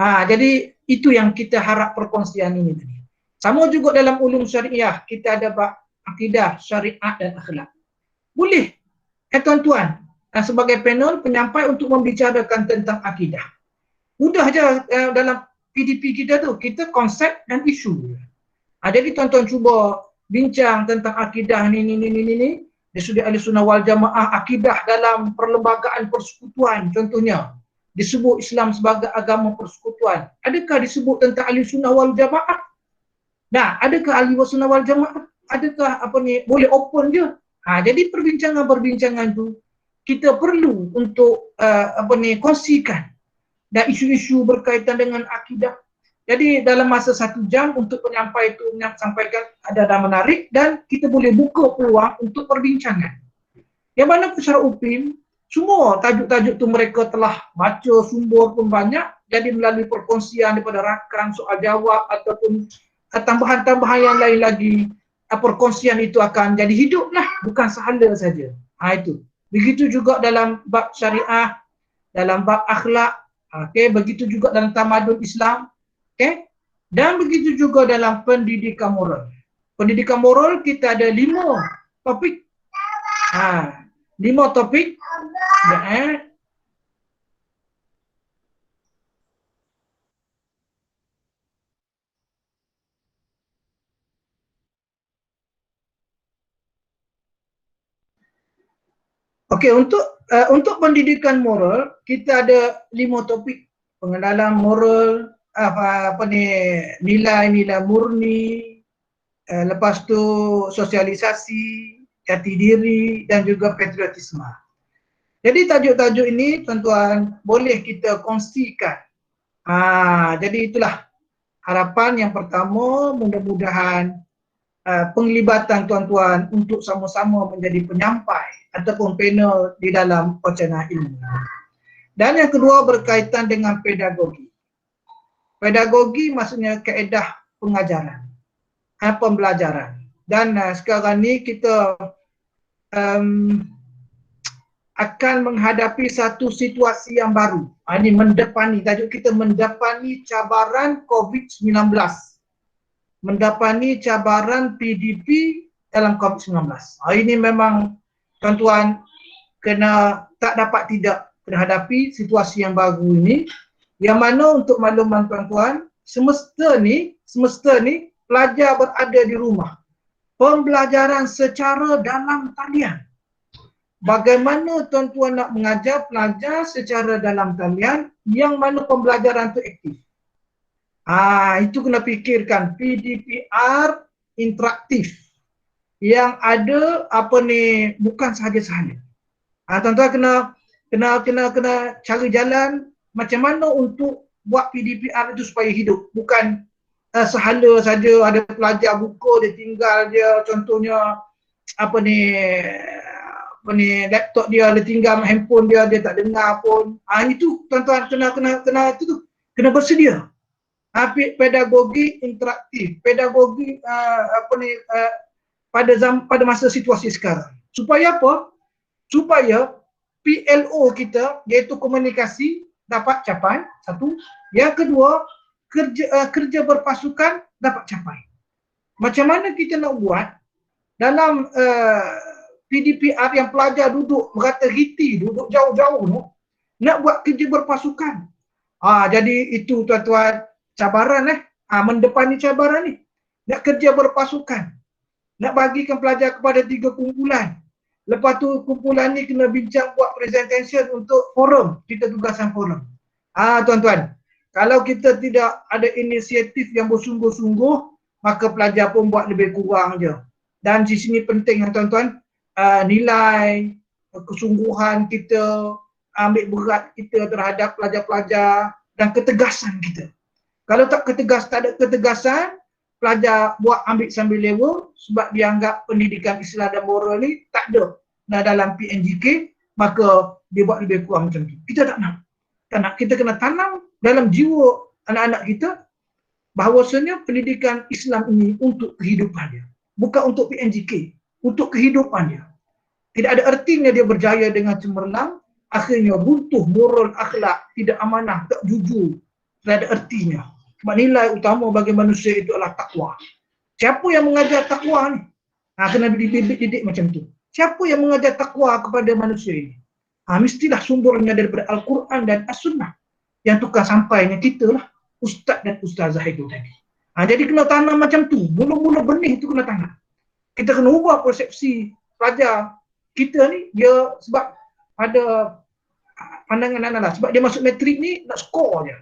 Jadi itu yang kita harap perkongsian ini tadi. Sama juga dalam ulum syariah, kita ada bab akidah, syariat dan akhlak. Boleh, tuan-tuan, sebagai panel penyampai untuk membicarakan tentang akidah. Mudah aja dalam PDP kita tu, kita konsep dan isu. Jadi tuan-tuan cuba bincang tentang akidah ni. Di sudut Ahlussunnah wal Jamaah, akidah dalam perlembagaan persekutuan contohnya. Disebut Islam sebagai agama persekutuan. Adakah disebut tentang Ahlussunnah wal Jamaah? Nah, adakah Ahlussunnah wal Jamaah? Adakah boleh open je? Jadi perbincangan-perbincangan tu kita perlu untuk kongsikan dan isu-isu berkaitan dengan akidah. Jadi dalam masa 1 jam untuk penyampai itu menyampaikan ada menarik dan kita boleh buka peluang untuk perbincangan. Yang mana secara UPIM, semua tajuk-tajuk tu mereka telah baca, sumber pun banyak. Jadi melalui perkongsian daripada rakan, soal jawab ataupun tambahan-tambahan yang lain lagi, perkongsian itu akan jadi hidup lah, bukan sahala saja. Itu. Begitu juga dalam bab syariah, dalam bab akhlak, begitu juga dalam tamadun Islam, dan begitu juga dalam pendidikan moral. Pendidikan moral kita ada 5 topik. 5 topik. Okey, untuk pendidikan moral kita ada 5 topik. Pengenalan moral, nilai-nilai murni, lepas tu sosialisasi, jati diri dan juga patriotisme. Jadi tajuk-tajuk ini tuan-tuan boleh kita kongsikan. Jadi itulah harapan yang pertama, mudah-mudahan penglibatan tuan-tuan untuk sama-sama menjadi penyampai ataupun panel di dalam wacana ilmu. Dan yang kedua berkaitan dengan pedagogi. Pedagogi maksudnya kaedah pengajaran, pembelajaran. Dan sekarang ni kita akan menghadapi satu situasi yang baru. Ini mendepani, tajuk kita mendepani cabaran COVID-19. Mendepani cabaran PDP dalam COVID-19. Ini memang tuan-tuan tak dapat tidak menghadapi situasi yang baru ini, yang mana untuk makluman tuan-tuan, semesta ni pelajar berada di rumah. Pembelajaran secara dalam talian. Bagaimana tuan-tuan nak mengajar pelajar secara dalam talian yang mana pembelajaran tu aktif? Itu kena fikirkan, PDPR interaktif. Yang ada bukan sahaja-sahaja. Tuan-tuan kena cari jalan macam mana untuk buat PDPR itu supaya hidup. Bukan sahala saja ada pelajar buka dia tinggal dia, contohnya laptop dia tinggal, handphone dia tak dengar pun. Itu tuan-tuan kena bersedia. Pedagogi interaktif, pedagogi pada masa situasi sekarang. Supaya apa? Supaya PLO kita, iaitu komunikasi, dapat capai. Satu. Yang kedua, kerja berpasukan dapat capai. Macam mana kita nak buat dalam PDPR yang pelajar duduk merata-riti, duduk jauh-jauh tu, nak buat kerja berpasukan. Jadi itu tuan-tuan cabaran mendepani cabaran ni. Nak kerja berpasukan. Nak bagikan pelajar kepada 3 kumpulan. Lepas tu kumpulan ni kena bincang buat presentation untuk forum, kita tugasan forum. Tuan-tuan, kalau kita tidak ada inisiatif yang bersungguh-sungguh, maka pelajar pun buat lebih kurang je. Dan di sini penting tuan-tuan, nilai, kesungguhan kita, ambil berat kita terhadap pelajar-pelajar dan ketegasan kita. Kalau tak ada ketegasan, pelajar buat ambil sambil lewa sebab dia anggap pendidikan Islam dan moral ni tak ada dalam PNJK, maka dia buat lebih kurang macam tu. Kita tak nak. Kita kena tanam dalam jiwa anak-anak kita bahawasanya pendidikan Islam ini untuk kehidupan dia. Bukan untuk PNJK, untuk kehidupan dia. Tidak ada artinya dia berjaya dengan cemerlang, akhirnya runtuh moral, akhlak, tidak amanah, tak jujur. Tidak ada artinya. Sebab nilai utama bagi manusia itu adalah takwa. Siapa yang mengajar takwa ni? Kena dididik macam tu. Siapa yang mengajar takwa kepada manusia ini? Mestilah sumbernya daripada Al-Quran dan As-Sunnah. Yang tukar sampainya kita lah, ustaz dan ustazah itu tadi. Jadi kena tanam macam tu. Mula-mula benih tu kena tanam. Kita kena ubah persepsi pelajar kita ni, dia sebab ada pandangan anak lah. Sebab dia masuk matrik ni nak skor je.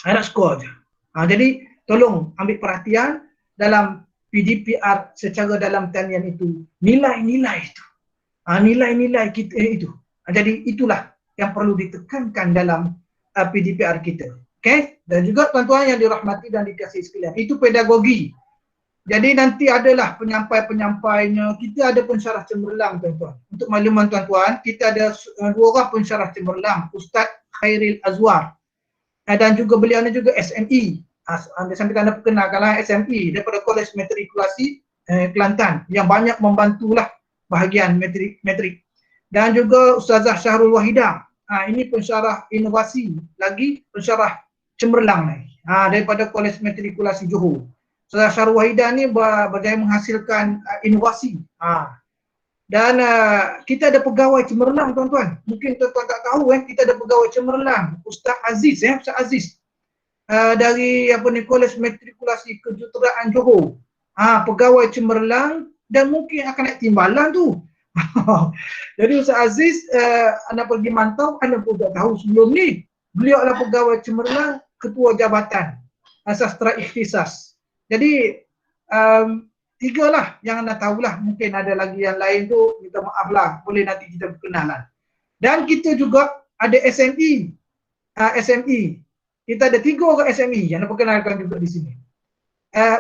Nak skor je. Jadi tolong ambil perhatian dalam PDPR secara dalam talian itu. Nilai-nilai itu. Nilai-nilai kita itu. Jadi itulah yang perlu ditekankan dalam PDPR kita. Okay? Dan juga tuan-tuan yang dirahmati dan dikasihi sekalian. Itu pedagogi. Jadi nanti adalah penyampai-penyampainya. Kita ada pensyarah cemerlang tuan-tuan. Untuk makluman tuan-tuan, kita ada 2 orang pensyarah cemerlang. Ustaz Khairil Azwar. Dan juga beliau ni juga SME. Sampai anda perkenalkanlah SME daripada Kolej Matrikulasi Kelantan. Yang banyak membantulah bahagian matrik. Dan juga Ustazah Syahrul Wahidah. Ini pensyarah inovasi. Lagi pensyarah cemerlang ni. Daripada Kolej Matrikulasi Johor. Ustazah Syahrul Wahidah ni berjaya menghasilkan inovasi. Dan kita ada pegawai cemerlang tuan-tuan. Mungkin tuan-tuan tak tahu kita ada pegawai cemerlang. Ustaz Aziz Ustaz Aziz. Dari Kolej Matrikulasi Kejuruteraan Johor. Pegawai cemerlang dan mungkin akan naik timbalan tu. Jadi Ustaz Aziz anda pergi mantau, anda pun tak tahu sebelum ni beliau adalah pegawai cemerlang, ketua jabatan sastra ikhtisas. Jadi 3 lah yang anda tahulah. Mungkin ada lagi yang lain tu, minta maaf lah, boleh nanti kita berkenalan. Dan kita juga ada SME. Kita ada 3 orang SME yang diperkenalkan juga di sini.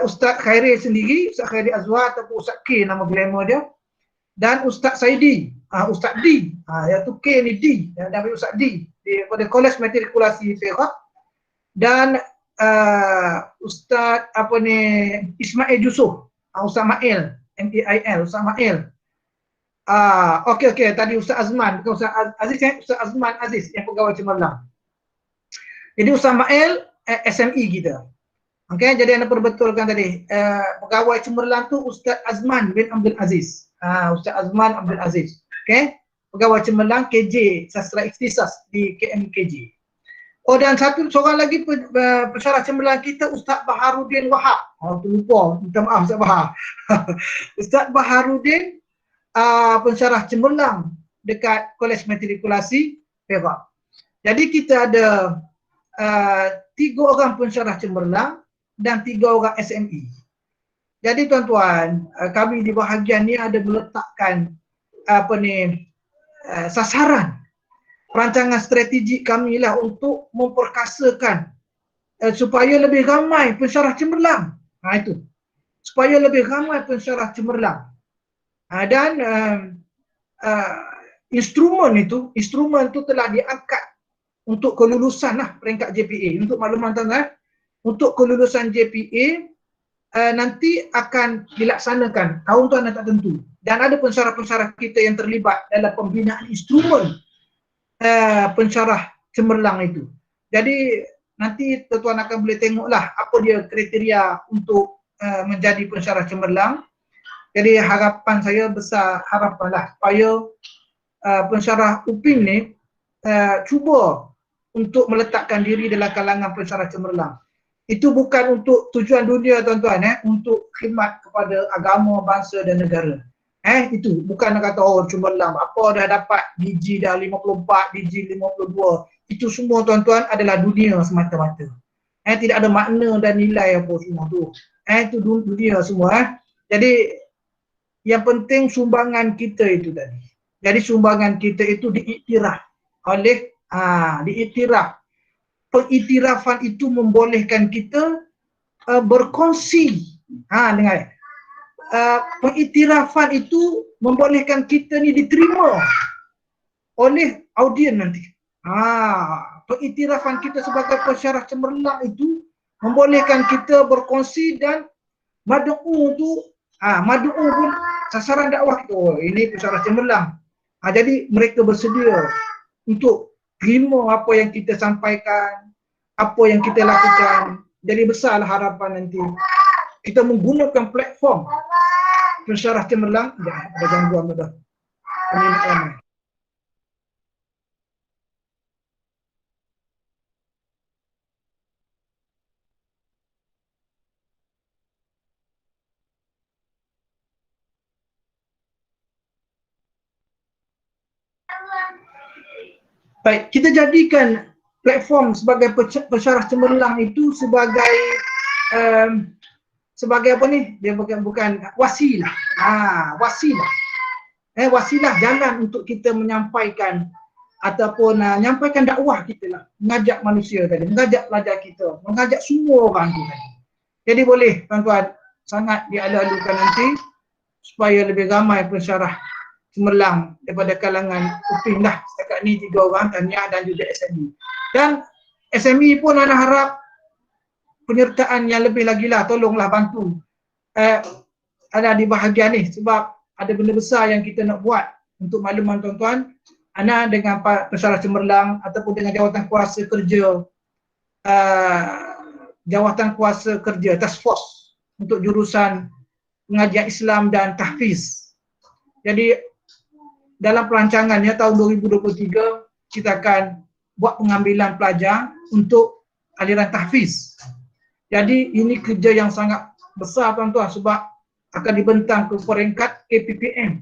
Ustaz Khairil sendiri, Ustaz Khairil Azwar ataupun Ustaz K nama glamour dia. Dan Ustaz Saidi, Ustaz D, iaitu K ni D, yang nama Ustaz D daripada Kolej Matrikulasi Perak. Dan Ustaz Ismail Yusof, Ustaz Mail, MAIL, Ustaz Mail. Okey, tadi Ustaz Azman, bukan Ustaz Aziz, Ustaz Azman Aziz yang pegawai cemerlang. Jadi Ustaz Mail SME kita. Okey, jadi anda perbetulkan tadi. Pegawai cemerlang tu Ustaz Azman bin Abdul Aziz. Ustaz Azman Abdul Aziz. Okey, pegawai cemerlang KJ Sastra Ikhtisas di KMKJ. Dan seorang lagi pensyarah cemerlang kita, Ustaz Baharudin Wahab. Terlupa, minta maaf Ustaz Bahar. Ustaz Baharudin pensyarah cemerlang dekat Kolej Matrikulasi Perak. Jadi kita ada 3 orang pensyarah cemerlang dan 3 orang SME. Jadi tuan-tuan, kami di bahagian ni ada meletakkan sasaran perancangan strategik kami lah untuk memperkasakan supaya lebih ramai pensyarah cemerlang. Itu. Supaya lebih ramai pensyarah cemerlang. Dan instrumen itu telah diangkat untuk kelulusan lah peringkat JPA. Untuk makluman tuan-tuan, untuk kelulusan JPA nanti akan dilaksanakan tahun tu anda tak tentu. Dan ada pensyarah-pensyarah kita yang terlibat dalam pembinaan instrumen pensyarah cemerlang itu. Jadi nanti tuan-tuan akan boleh tengoklah apa dia kriteria untuk menjadi pensyarah cemerlang. Jadi harapan saya besar, harapanlah supaya pensyarah UPIM ni cuba untuk meletakkan diri dalam kalangan pensyarah cemerlang. Itu bukan untuk tujuan dunia tuan-tuan, untuk khidmat kepada agama, bangsa dan negara. Itu bukan nak kata cemerlang apa dah dapat biji dah 54, biji 52. Itu semua tuan-tuan adalah dunia semata-mata. Tidak ada makna dan nilai apa semua tu. Itu dunia semua. Jadi yang penting sumbangan kita itu tadi. Jadi sumbangan kita itu diiktiraf oleh diiktiraf. Pengiktirafan itu membolehkan kita berkongsi. Dengar. Pengiktirafan itu membolehkan kita ni diterima oleh audien nanti. Pengiktirafan kita sebagai pensyarah cemerlang itu membolehkan kita berkongsi dan madu'u tu madu'u pun sasaran dakwah tu. Ini pensyarah cemerlang. Jadi mereka bersedia untuk terima apa yang kita sampaikan, apa yang kita lakukan. Jadi besarlah harapan nanti kita menggunakan platform pensyarah cemerlang. Ada gangguan dah. Ini ramai. Baik, kita jadikan platform sebagai pensyarah cemerlang itu sebagai sebagai apa ni? Dia bukan wasilah. Wasilah. Wasilah jalan untuk kita menyampaikan ataupun menyampaikan dakwah kita lah. Mengajak manusia tadi, mengajak pelajar kita, mengajak semua orang tu tadi. Jadi boleh tuan-tuan sangat dialu-alukan nanti supaya lebih ramai pensyarah cemerlang daripada kalangan UPIM lah. Setakat ni 3 orang, Tahniah dan juga SME. Dan SME pun anak harap penyertaan yang lebih lagi lah, tolonglah bantu ada di bahagian ni sebab ada benda besar yang kita nak buat. Untuk makluman tuan-tuan, Ana dengan pensyarah cemerlang ataupun dengan jawatan kuasa kerja task force untuk jurusan pengajian Islam dan tahfiz. Jadi dalam perancangannya tahun 2023 kita akan buat pengambilan pelajar untuk aliran tahfiz. Jadi ini kerja yang sangat besar tuan-tuan sebab akan dibentang ke peringkat KPPM.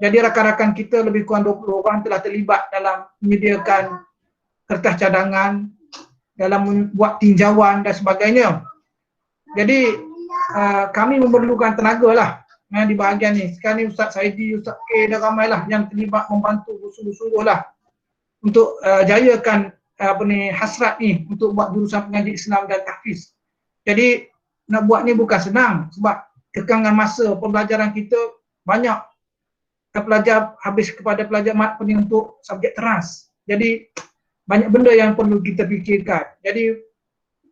Jadi rakan-rakan kita lebih kurang 20 orang telah terlibat dalam menyediakan kertas cadangan, dalam membuat tinjauan dan sebagainya. Jadi kami memerlukan tenaga lah di bahagian ni. Sekarang ni Ustaz Saidi, Ustaz K dan ramai lah yang terlibat membantu bersungguh-sungguh lah untuk jayakan hasrat ni untuk buat jurusan pengajian Islam dan tahfiz. Jadi nak buat ni bukan senang sebab kekangan masa pembelajaran kita banyak. Pelajar habis kepada pelajar mat pening untuk subjek teras. Jadi banyak benda yang perlu kita fikirkan. Jadi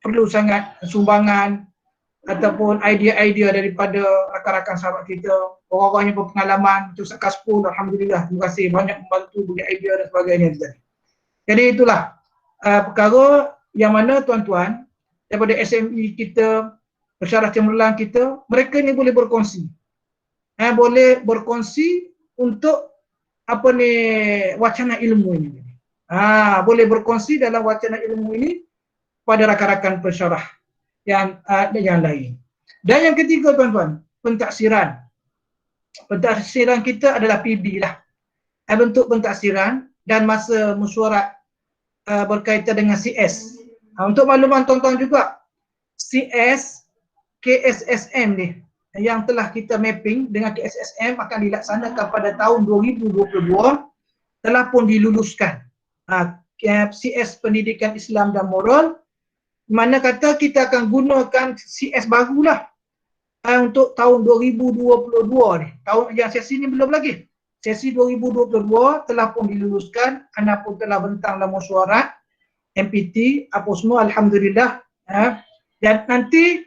perlu sangat sumbangan ataupun idea-idea daripada rakan-rakan sahabat kita, orang-orang yang berpengalaman. Ustaz Kaspo, alhamdulillah, terima kasih banyak membantu bagi idea dan sebagainya. Jadi itulah perkara yang mana tuan-tuan daripada SME kita, pensyarah cemerlang kita, mereka ni boleh berkongsi. Boleh berkongsi untuk wacana ilmu ini. Boleh berkongsi dalam wacana ilmu ini pada rakan-rakan pensyarah yang lain. Dan yang ketiga tuan-tuan, pentaksiran. Pentaksiran kita adalah PB lah. Bentuk pentaksiran dan masa mesyuarat berkaitan dengan CS. Untuk makluman tuan-tuan juga, CS KSSM ni yang telah kita mapping dengan KSSM akan dilaksanakan pada tahun 2022 telah pun diluluskan. CS Pendidikan Islam dan Moral, mana kata kita akan gunakan CS barulah untuk tahun 2022 ni. Tahun yang sesi ni belum lagi. Sesi 2022 telah pun diluluskan, Ana pun telah bentang dalam mesyuarat MPT apa semua, alhamdulillah. Dan nanti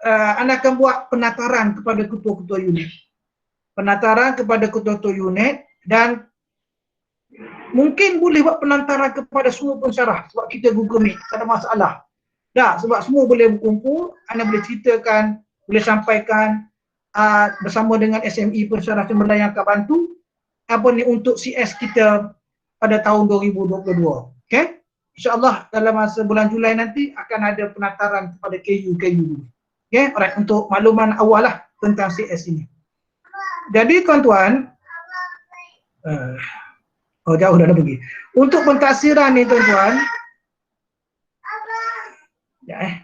Anda akan buat penataran kepada ketua-ketua unit. Penataran kepada ketua-ketua unit dan mungkin boleh buat penataran kepada semua pensyarah sebab kita Google Meet, tak ada masalah. Sebab semua boleh berkumpul, Anda boleh ceritakan, boleh sampaikan bersama dengan SME pensyarah cemerlang yang akan bantu untuk CS kita pada tahun 2022. Okay? InsyaAllah dalam masa bulan Julai nanti akan ada penataran kepada KU. Okay, alright, untuk makluman awal lah tentang CS ini. Jadi tuan-tuan, oh jauh dah pergi. Untuk pentafsiran ni tuan-tuan, ya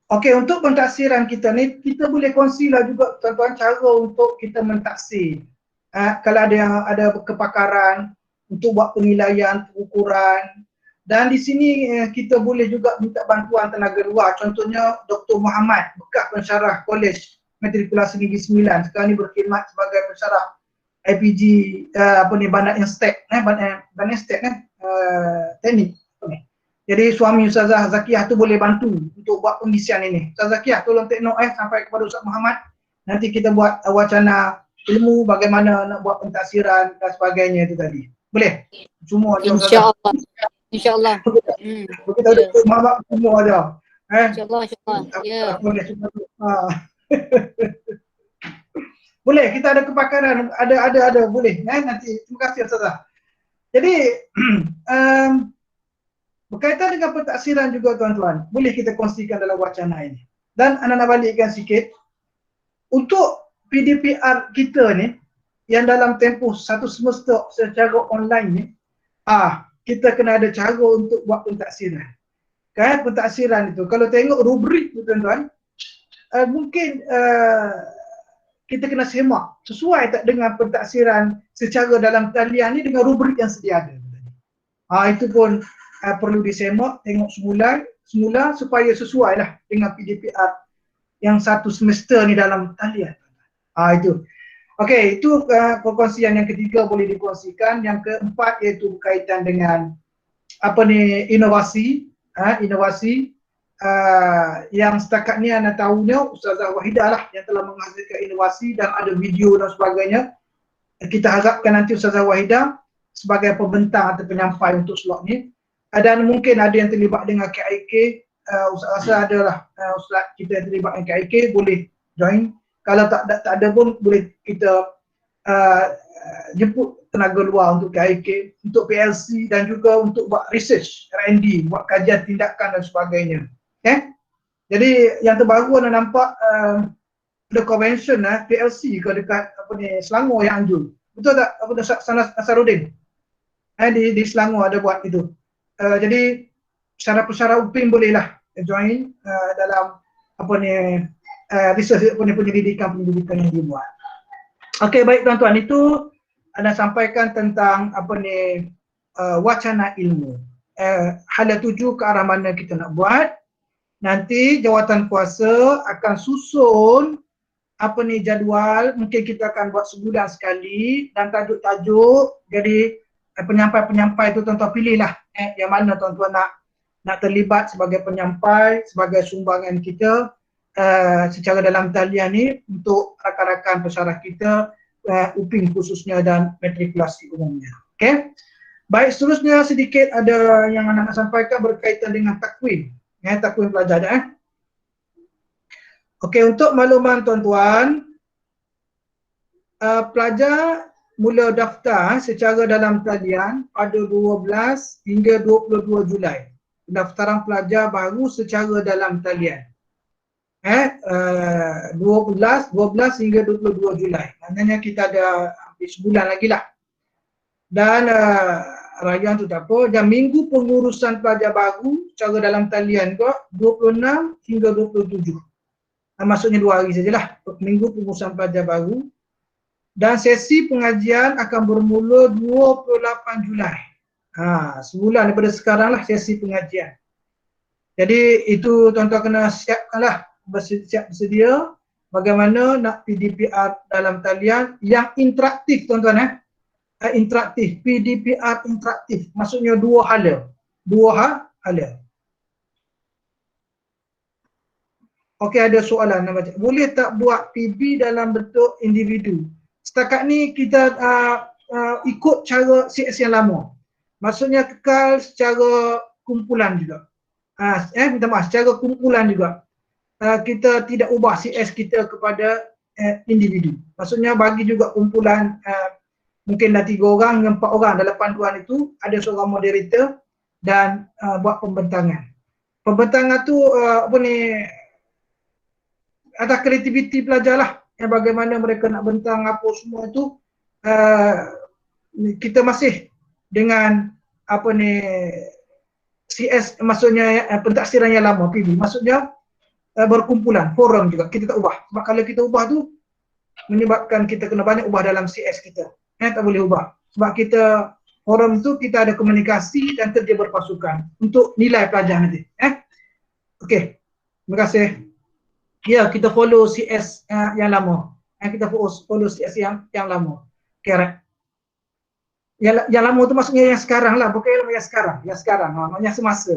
Okey, untuk pentafsiran kita ni, kita boleh kongsilah juga tuan-tuan cara untuk kita mentafsir. Kalau ada kepakaran untuk buat penilaian, pengukuran, dan di sini kita boleh juga minta bantuan tenaga luar. Contohnya Dr. Muhammad, bekas pensyarah Kolej Matrikulasi Negeri Sembilan, sekarang ni berkhidmat sebagai pensyarah IPG Bandar Instek, Bandar Instek teknik. Jadi suami Ustazah Zakiyah tu boleh bantu untuk buat pengisian ini. Ustazah Zakiyah tolong take note sampai kepada Ustaz Muhammad. Nanti kita buat wacana ilmu bagaimana nak buat pentafsiran dan sebagainya itu tadi. Boleh? Semua ada InsyaAllah. InsyaAllah. Kita ada Ustaz Muhammad semua ada. InsyaAllah, insyaAllah. Ya. Boleh. Boleh, kita ada kepakaran, ada boleh. Nanti terima kasih Ustazah. Jadi berkaitan dengan pentafsiran juga tuan-tuan, boleh kita kongsikan dalam wacana ini. Dan anda nak balikkan sikit, untuk PDPR kita ni, yang dalam tempoh satu semester secara online ni, kita kena ada cara untuk buat pentafsiran. Kan pentafsiran itu, kalau tengok rubrik tu tuan-tuan, mungkin kita kena semak sesuai tak dengan pentafsiran secara dalam talian ni dengan rubrik yang sedia ada. Itu pun perlu disemak, tengok semula supaya sesuai lah dengan PDPR yang satu semester ni dalam talian. Itu. Okey, itu perkongsian yang ketiga boleh dikongsikan. Yang keempat iaitu berkaitan dengan inovasi. Inovasi yang setakat ni anda tahunya Ustazah Wahidah lah yang telah menghasilkan inovasi dan ada video dan sebagainya. Kita harapkan nanti Ustazah Wahidah sebagai pembentang atau penyampai untuk slot ni. Dan mungkin ada yang terlibat dengan KIK, Ustaz rasa adalah Ustaz kita yang terlibat dengan KIK boleh join. Kalau tak ada pun boleh kita jemput tenaga luar untuk KIK, untuk PLC dan juga untuk buat research, R&D, buat kajian tindakan dan sebagainya. Jadi yang terbaru anda nampak the convention PLC ke dekat Selangor yang Anjul. Betul tak Sanas Nasarudin? Di Selangor ada buat itu. Jadi pesara-pesara UPIM bolehlah join dalam research penyelidikan yang dibuat. Okey, baik tuan-tuan, itu anda sampaikan tentang wacana ilmu. Hala tuju ke arah mana kita nak buat. Nanti jawatan kuasa akan susun jadual, mungkin kita akan buat sebulan sekali dan tajuk-tajuk. Jadi penyampai-penyampai tu tuan-tuan pilihlah yang mana tuan-tuan nak terlibat sebagai penyampai, sebagai sumbangan kita secara dalam talian ni untuk rakan-rakan pesyarah kita, UPIM khususnya dan matrikulasi umumnya. Okey. Baik, seterusnya sedikit ada yang nak sampaikan berkaitan dengan takwim. Takwim pelajar Okey, untuk makluman tuan-tuan, pelajar mula daftar secara dalam talian pada 12 hingga 22 Julai. Pendaftaran pelajar baru secara dalam talian. 12 hingga 22 Julai. Maknanya kita ada hampir sebulan lagi lah. Dan rayuan tu tak apa. Dan minggu pengurusan pelajar baru secara dalam talian ke 26 hingga 27. Maksudnya 2 hari sajalah minggu pengurusan pelajar baru. Dan sesi pengajian akan bermula 28 Julai. Sebulan daripada sekarang lah sesi pengajian. Jadi itu tuan-tuan kena siapkanlah, bersedia bagaimana nak PDPR dalam talian yang interaktif tuan-tuan. Interaktif, PDPR interaktif. Maksudnya dua hala. Okey, ada soalan nak baca. Boleh tak buat PB dalam bentuk individu? Setakat ni kita ikut cara CS yang lama. Maksudnya kekal secara kumpulan juga. Minta maaf, secara kumpulan juga. Kita tidak ubah CS kita kepada individu. Maksudnya bagi juga kumpulan mungkin dah 3 orang dengan 4 orang dalam panduan itu, ada seorang moderator dan buat pembentangan. Pembentangan tu ada kreativiti pelajar lah, yang bagaimana mereka nak bentang apa semua itu. Kita masih dengan CS, maksudnya pentaksiran yang lama, PB, maksudnya berkumpulan, forum juga kita tak ubah. Sebab kalau kita ubah tu menyebabkan kita kena banyak ubah dalam CS kita. Tak boleh ubah. Sebab kita forum tu kita ada komunikasi dan kerja berpasukan untuk nilai pelajar nanti. Okey. Terima kasih. Ya, kita follow CS yang lama. Kita follow CS yang lama. Okey, right. Yang lama tu maksudnya yang sekarang lah, bukan yang sekarang. Yang sekarang, maksudnya semasa.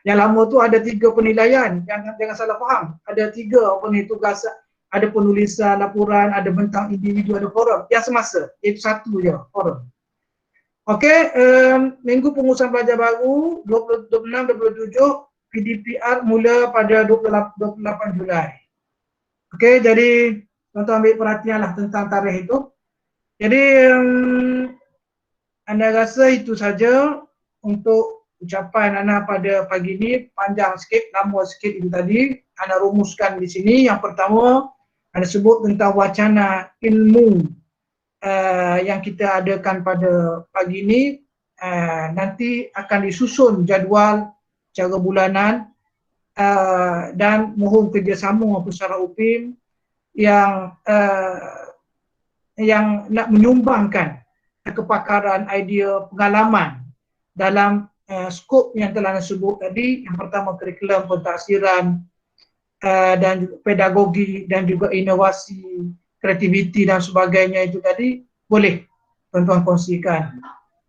Yang lama tu ada 3 penilaian, jangan salah faham. Ada 3 tugas, ada penulisan, laporan, ada bentang individu, ada forum. Yang semasa, itu 1 je, forum. Okey, minggu pengurusan pelajar baru 26-27, PDPR mula pada 28 Julai. Okey, jadi tuan-tuan ambil perhatianlah tentang tarikh itu. Jadi anda rasa itu saja untuk ucapan Ana pada pagi ini. Panjang sikit, lama sikit itu tadi. Ana rumuskan di sini. Yang pertama, Ana sebut tentang wacana ilmu yang kita adakan pada pagi ini. Nanti akan disusun jadual secara bulanan dan mohon kerjasama Pusara UPIM yang nak menyumbangkan kepakaran, idea, pengalaman dalam skop yang telah disebut tadi. Yang pertama, kurikulum, pentaksiran dan juga pedagogi dan juga inovasi, kreativiti dan sebagainya itu tadi, boleh tuan-tuan kongsikan.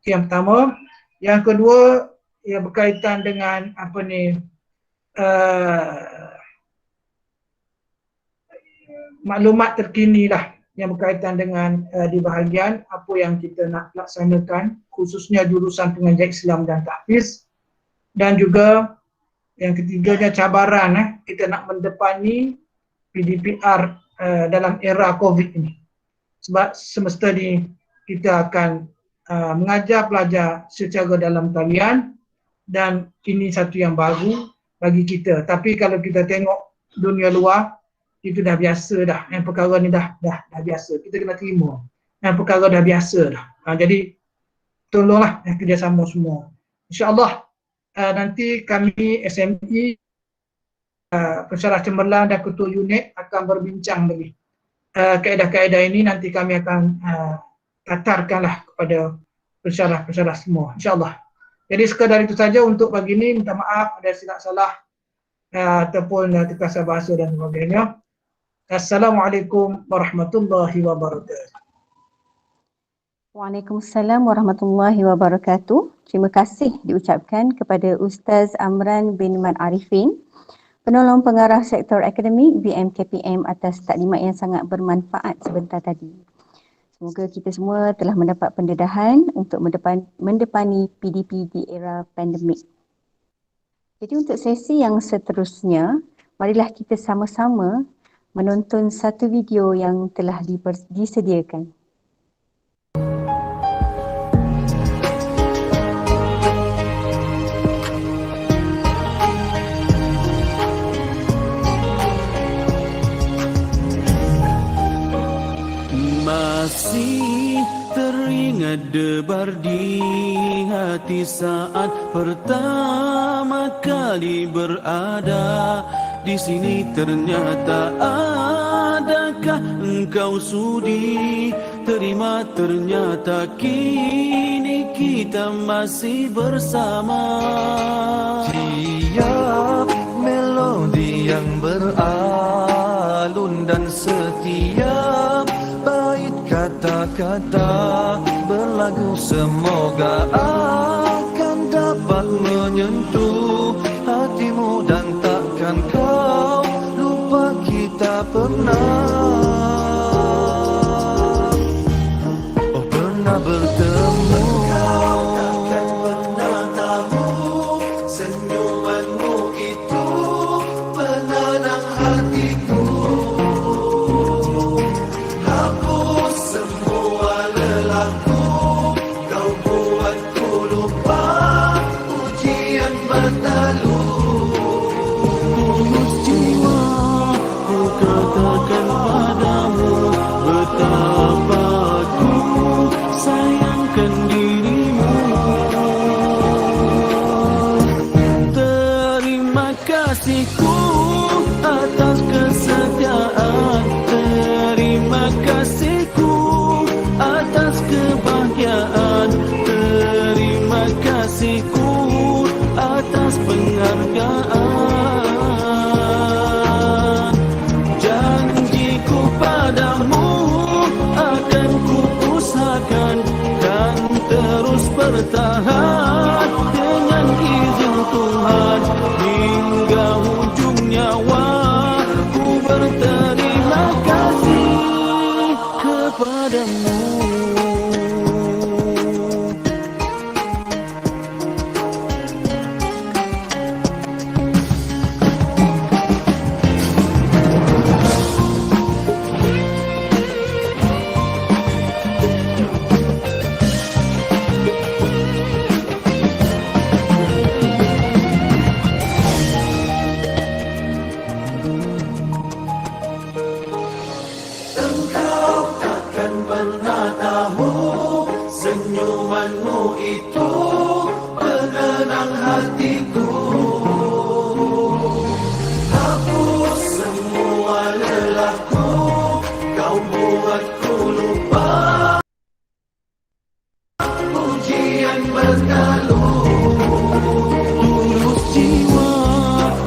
Yang pertama. Yang kedua, yang berkaitan dengan maklumat terkini lah yang berkaitan dengan di bahagian apa yang kita nak laksanakan, khususnya jurusan pengajian Islam dan tahfiz. Dan juga yang ketiganya cabaran kita nak mendepani PDPR dalam era COVID ini. Sebab semesta ni kita akan mengajar pelajar secara dalam talian, dan ini satu yang baru bagi kita. Tapi kalau kita tengok dunia luar, itu dah biasa dah. Yang perkara ni dah biasa. Kita kena terima. Yang perkara dah biasa dah. Jadi tolonglah kerjasama semua. InsyaAllah nanti kami SME, Pensyarah Cemerlang dan Ketua Unit akan berbincang lagi. Kaedah-kaedah ini nanti kami akan tatarkanlah kepada pensyarah-pensyarah semua. InsyaAllah. Jadi sekadar itu saja untuk pagi ini. Minta maaf ada silap salah ataupun terkasar bahasa dan sebagainya. Assalamualaikum warahmatullahi wabarakatuh. Waalaikumsalam warahmatullahi wabarakatuh. Terima kasih diucapkan kepada Ustaz Amran bin Mat Arifin, Penolong Pengarah Sektor Akademik BMKPM, atas taklimat yang sangat bermanfaat sebentar tadi. Semoga kita semua telah mendapat pendedahan untuk mendepani PDP di era pandemik. Jadi untuk sesi yang seterusnya, marilah kita sama-sama menonton satu video yang telah disediakan. Masih teringat debar di hati saat pertama kali berada di sini. Ternyata adakah engkau sudi terima? Ternyata kini kita masih bersama. Tiap melodi yang beralun dan setiap bait kata-kata berlagu, semoga akan dapat menyentuh hatimu dan takkan kau lupa kita pernah pernah bertemu. Kau takkan pernah tahu senyumanmu itu penenang hatiku. atas kesetiaan. Terima kasihku atas kebahagiaan. Terima kasihku atas penghargaan. Janjiku padamu akan kuusahakan dan terus bertahan dengan izin Tuhan hingga ujung nyawa. Ku berterima kasih kepadamu. Senyumanmu itu penenang hatiku. Hapus semua lelahku, kau buatku lupa ujian berlalu. Tulus jiwa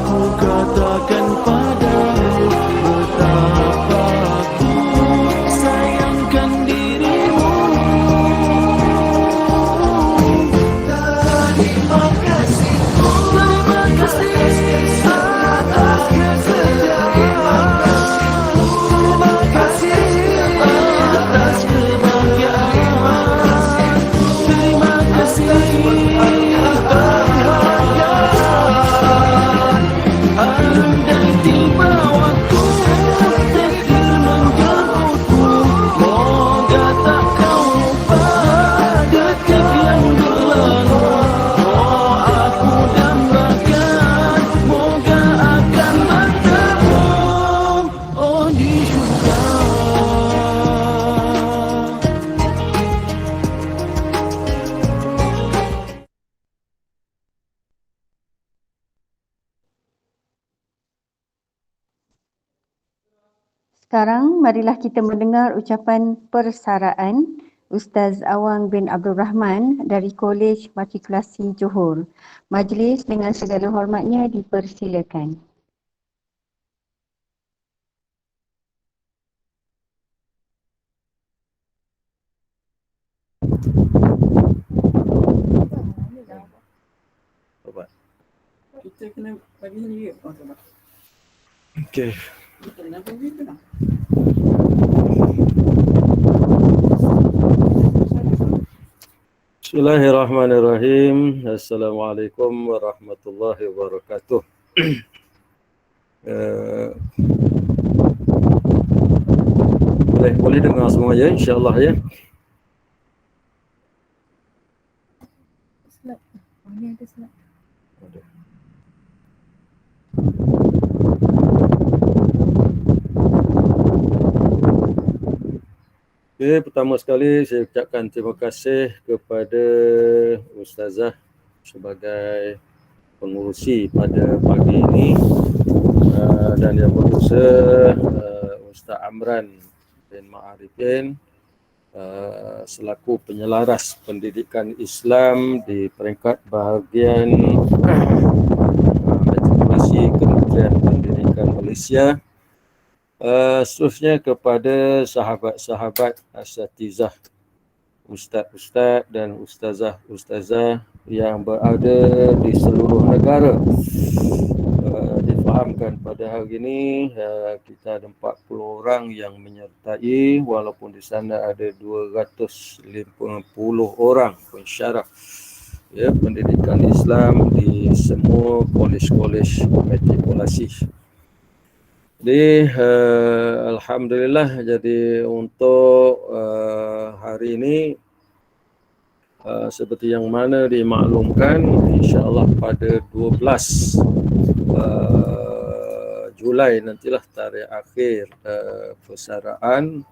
ku katakan padamu betapa aku sayangkan dirimu. Sekarang marilah kita mendengar ucapan persaraan Ustaz Awang bin Abdul Rahman dari Kolej Matrikulasi Johor. Majlis dengan segala hormatnya dipersilakan. Kita kena bagi ni ke? Okey. Kita nak bagi ke nak? Bismillahirrahmanirrahim. Assalamualaikum warahmatullahi wabarakatuh. Boleh dengar semua ya, insya-Allah ya. Slide. Ni ada slide. Okay, pertama sekali saya ucapkan terima kasih kepada Ustazah sebagai pengurusi pada pagi ini dan yang berusaha Ustaz Amran bin Ma'arifin selaku penyelaras pendidikan Islam di peringkat bahagian Matrikulasi Kementerian Pendidikan Malaysia. Seterusnya kepada sahabat-sahabat asatizah, ustaz-ustaz dan ustazah-ustazah yang berada di seluruh negara. Difahamkan pada hari ini kita ada 40 orang yang menyertai, walaupun di sana ada 250 orang pensyarah ya, pendidikan Islam di semua kolej-kolej matrikulasi. Jadi alhamdulillah, jadi untuk hari ini seperti yang mana dimaklumkan, insya-Allah pada 12 Julai nantilah tarikh akhir persaraan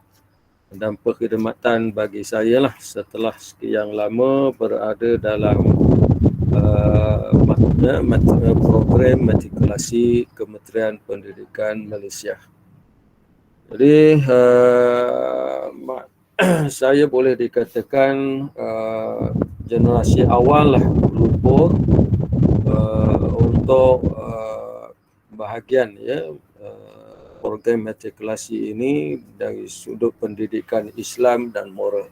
dan perkhidmatan bagi saya lah setelah sekian lama berada dalam program matrikulasi Kementerian Pendidikan Malaysia. Jadi saya boleh dikatakan generasi awal lah lumpur untuk bahagian program matrikulasi ini dari sudut pendidikan Islam dan moral.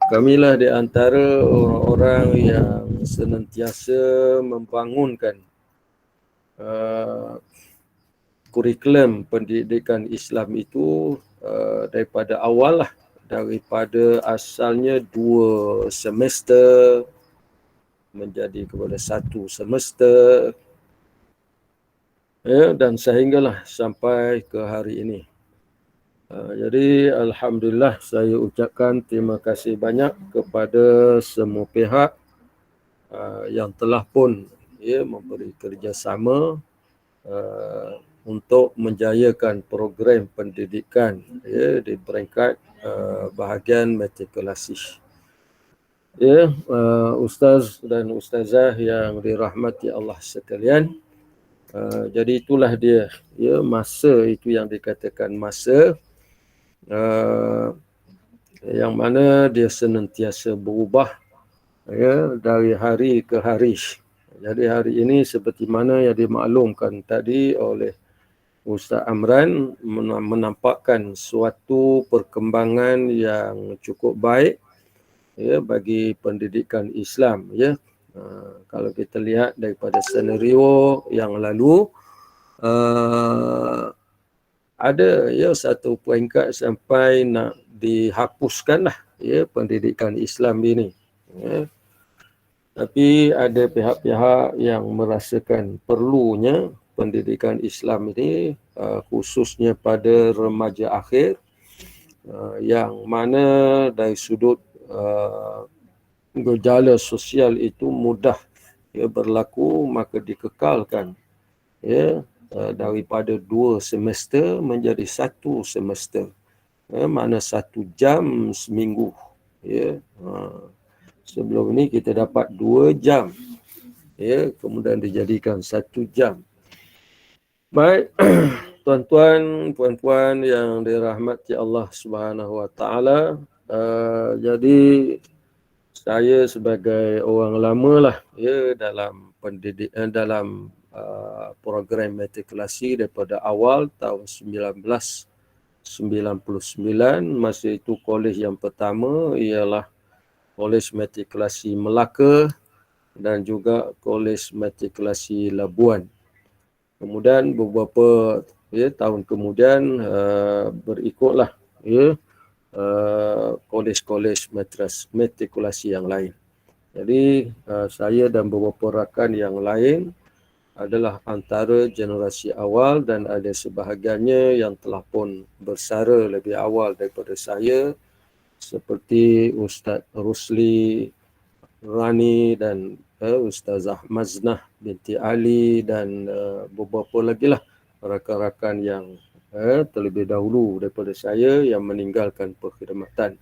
Kamilah di antara orang-orang yang senantiasa membangunkan kurikulum pendidikan Islam itu daripada awal lah, daripada asalnya 2 semester menjadi kepada 1 semester, dan sehinggalah sampai ke hari ini. Jadi alhamdulillah saya ucapkan terima kasih banyak kepada semua pihak yang telah pun memberi kerjasama untuk menjayakan program pendidikan di peringkat bahagian matrikulasi. Ustaz dan ustazah yang dirahmati Allah sekalian, jadi itulah dia, masa itu yang dikatakan masa yang mana dia senantiasa berubah dari hari ke hari. Jadi hari ini seperti mana yang dimaklumkan tadi oleh Ustaz Amran, menampakkan suatu perkembangan yang cukup baik bagi pendidikan Islam. Kalau kita lihat daripada senario yang lalu, ada satu peringkat sampai nak dihapuskan lah pendidikan Islam ini. Tapi ada pihak-pihak yang merasakan perlunya pendidikan Islam ini, khususnya pada remaja akhir, yang mana dari sudut gejala sosial itu mudah berlaku, maka dikekalkan daripada 2 semester menjadi 1 semester, mana 1 jam seminggu. Sebelum ini kita dapat 2 jam, kemudian dijadikan 1 jam. Baik, tuan-tuan, puan-puan yang dirahmati Allah Subhanahu Wa Taala, jadi saya sebagai orang lama lah dalam pendidikan, dalam program matrikulasi daripada awal tahun 1999. Masa itu kolej yang pertama ialah Kolej Matrikulasi Melaka dan juga Kolej Matrikulasi Labuan. Kemudian beberapa tahun kemudian berikutlah kolej-kolej matrikulasi yang lain. Jadi saya dan beberapa rakan yang lain adalah antara generasi awal, dan ada sebahagiannya yang telah pun bersara lebih awal daripada saya, seperti Ustaz Rusli Rani dan Ustazah Maznah binti Ali dan beberapa lagi lah rakan-rakan yang terlebih dahulu daripada saya yang meninggalkan perkhidmatan.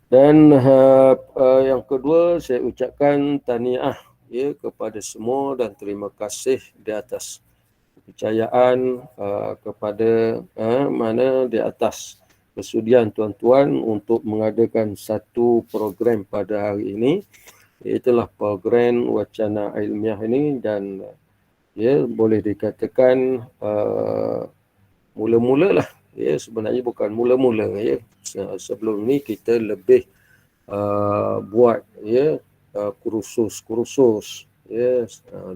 Dan yang kedua, saya ucapkan tahniah kepada semua dan terima kasih di atas kepercayaan kepada mana di atas kesudian tuan-tuan untuk mengadakan satu program pada hari ini, iaitulah program wacana ilmiah ini. Dan boleh dikatakan mula-mula lah, sebenarnya bukan mula-mula, sebelum ni kita lebih buat kursus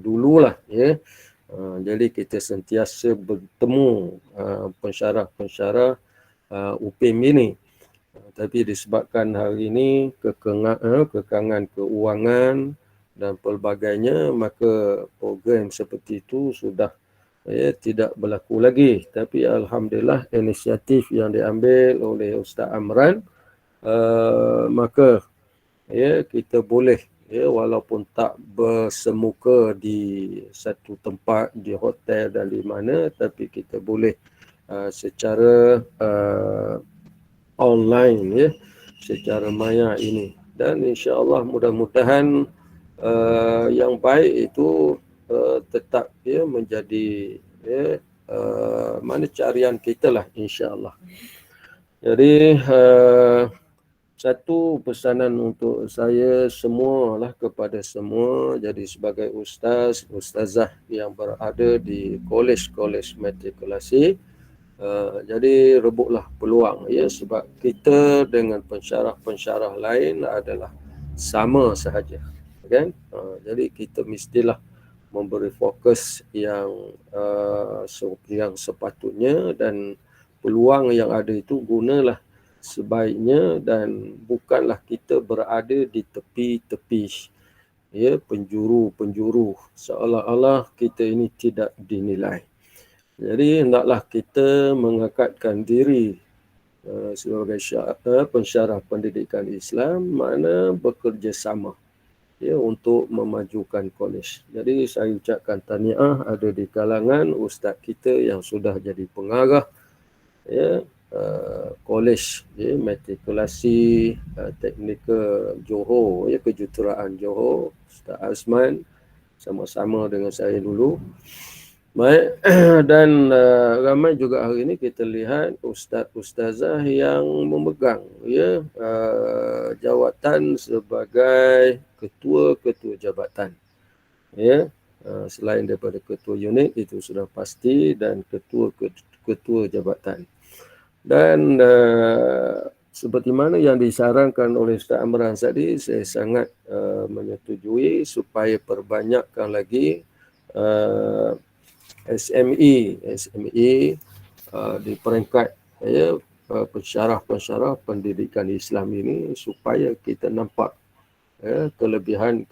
dululah, jadi kita sentiasa bertemu pensyarah-pensyarah UPIM ini. Tapi disebabkan hari ini kekangan keuangan dan pelbagainya, maka program seperti itu sudah tidak berlaku lagi. Tapi alhamdulillah inisiatif yang diambil oleh Ustaz Amran, maka kita boleh walaupun tak bersemuka di satu tempat, di hotel dan di mana, tapi kita boleh secara online, secara maya ini. Dan insya-Allah mudah-mudahan yang baik itu tetap menjadi mana carian kita lah, insya-Allah. Jadi satu pesanan untuk saya semualah kepada semua, jadi sebagai ustaz, ustazah yang berada di kolej-kolej matrikulasi, jadi rebutlah peluang ya, sebab kita dengan pensyarah-pensyarah lain adalah sama sahaja, kan? Jadi kita mestilah memberi fokus yang sepatutnya, dan peluang yang ada itu gunalah sebaiknya, dan bukanlah kita berada di tepi-tepi ya, penjuru-penjuru seolah-olah kita ini tidak dinilai. Jadi hendaklah kita mengangkatkan diri sebagai pensyarah pendidikan Islam, mana bekerjasama ya untuk memajukan kolej. Jadi saya ucapkan tahniah ada di kalangan ustaz kita yang sudah jadi pengarah ya, kolej ya, matrikulasi teknikal Johor ya, kejuruteraan Johor, Ustaz Azman sama-sama dengan saya dulu. Baik, dan ramai juga hari ini kita lihat ustaz-ustazah yang memegang ya jawatan sebagai ketua-ketua jabatan ya, selain daripada ketua unit itu sudah pasti, dan ketua jabatan. Dan seperti mana yang disarankan oleh Ustaz Amran tadi, saya sangat menyetujui supaya perbanyakkan lagi SME di peringkat ya, pensyarah-pensyarah pendidikan Islam ini, supaya kita nampak ya, kelebihan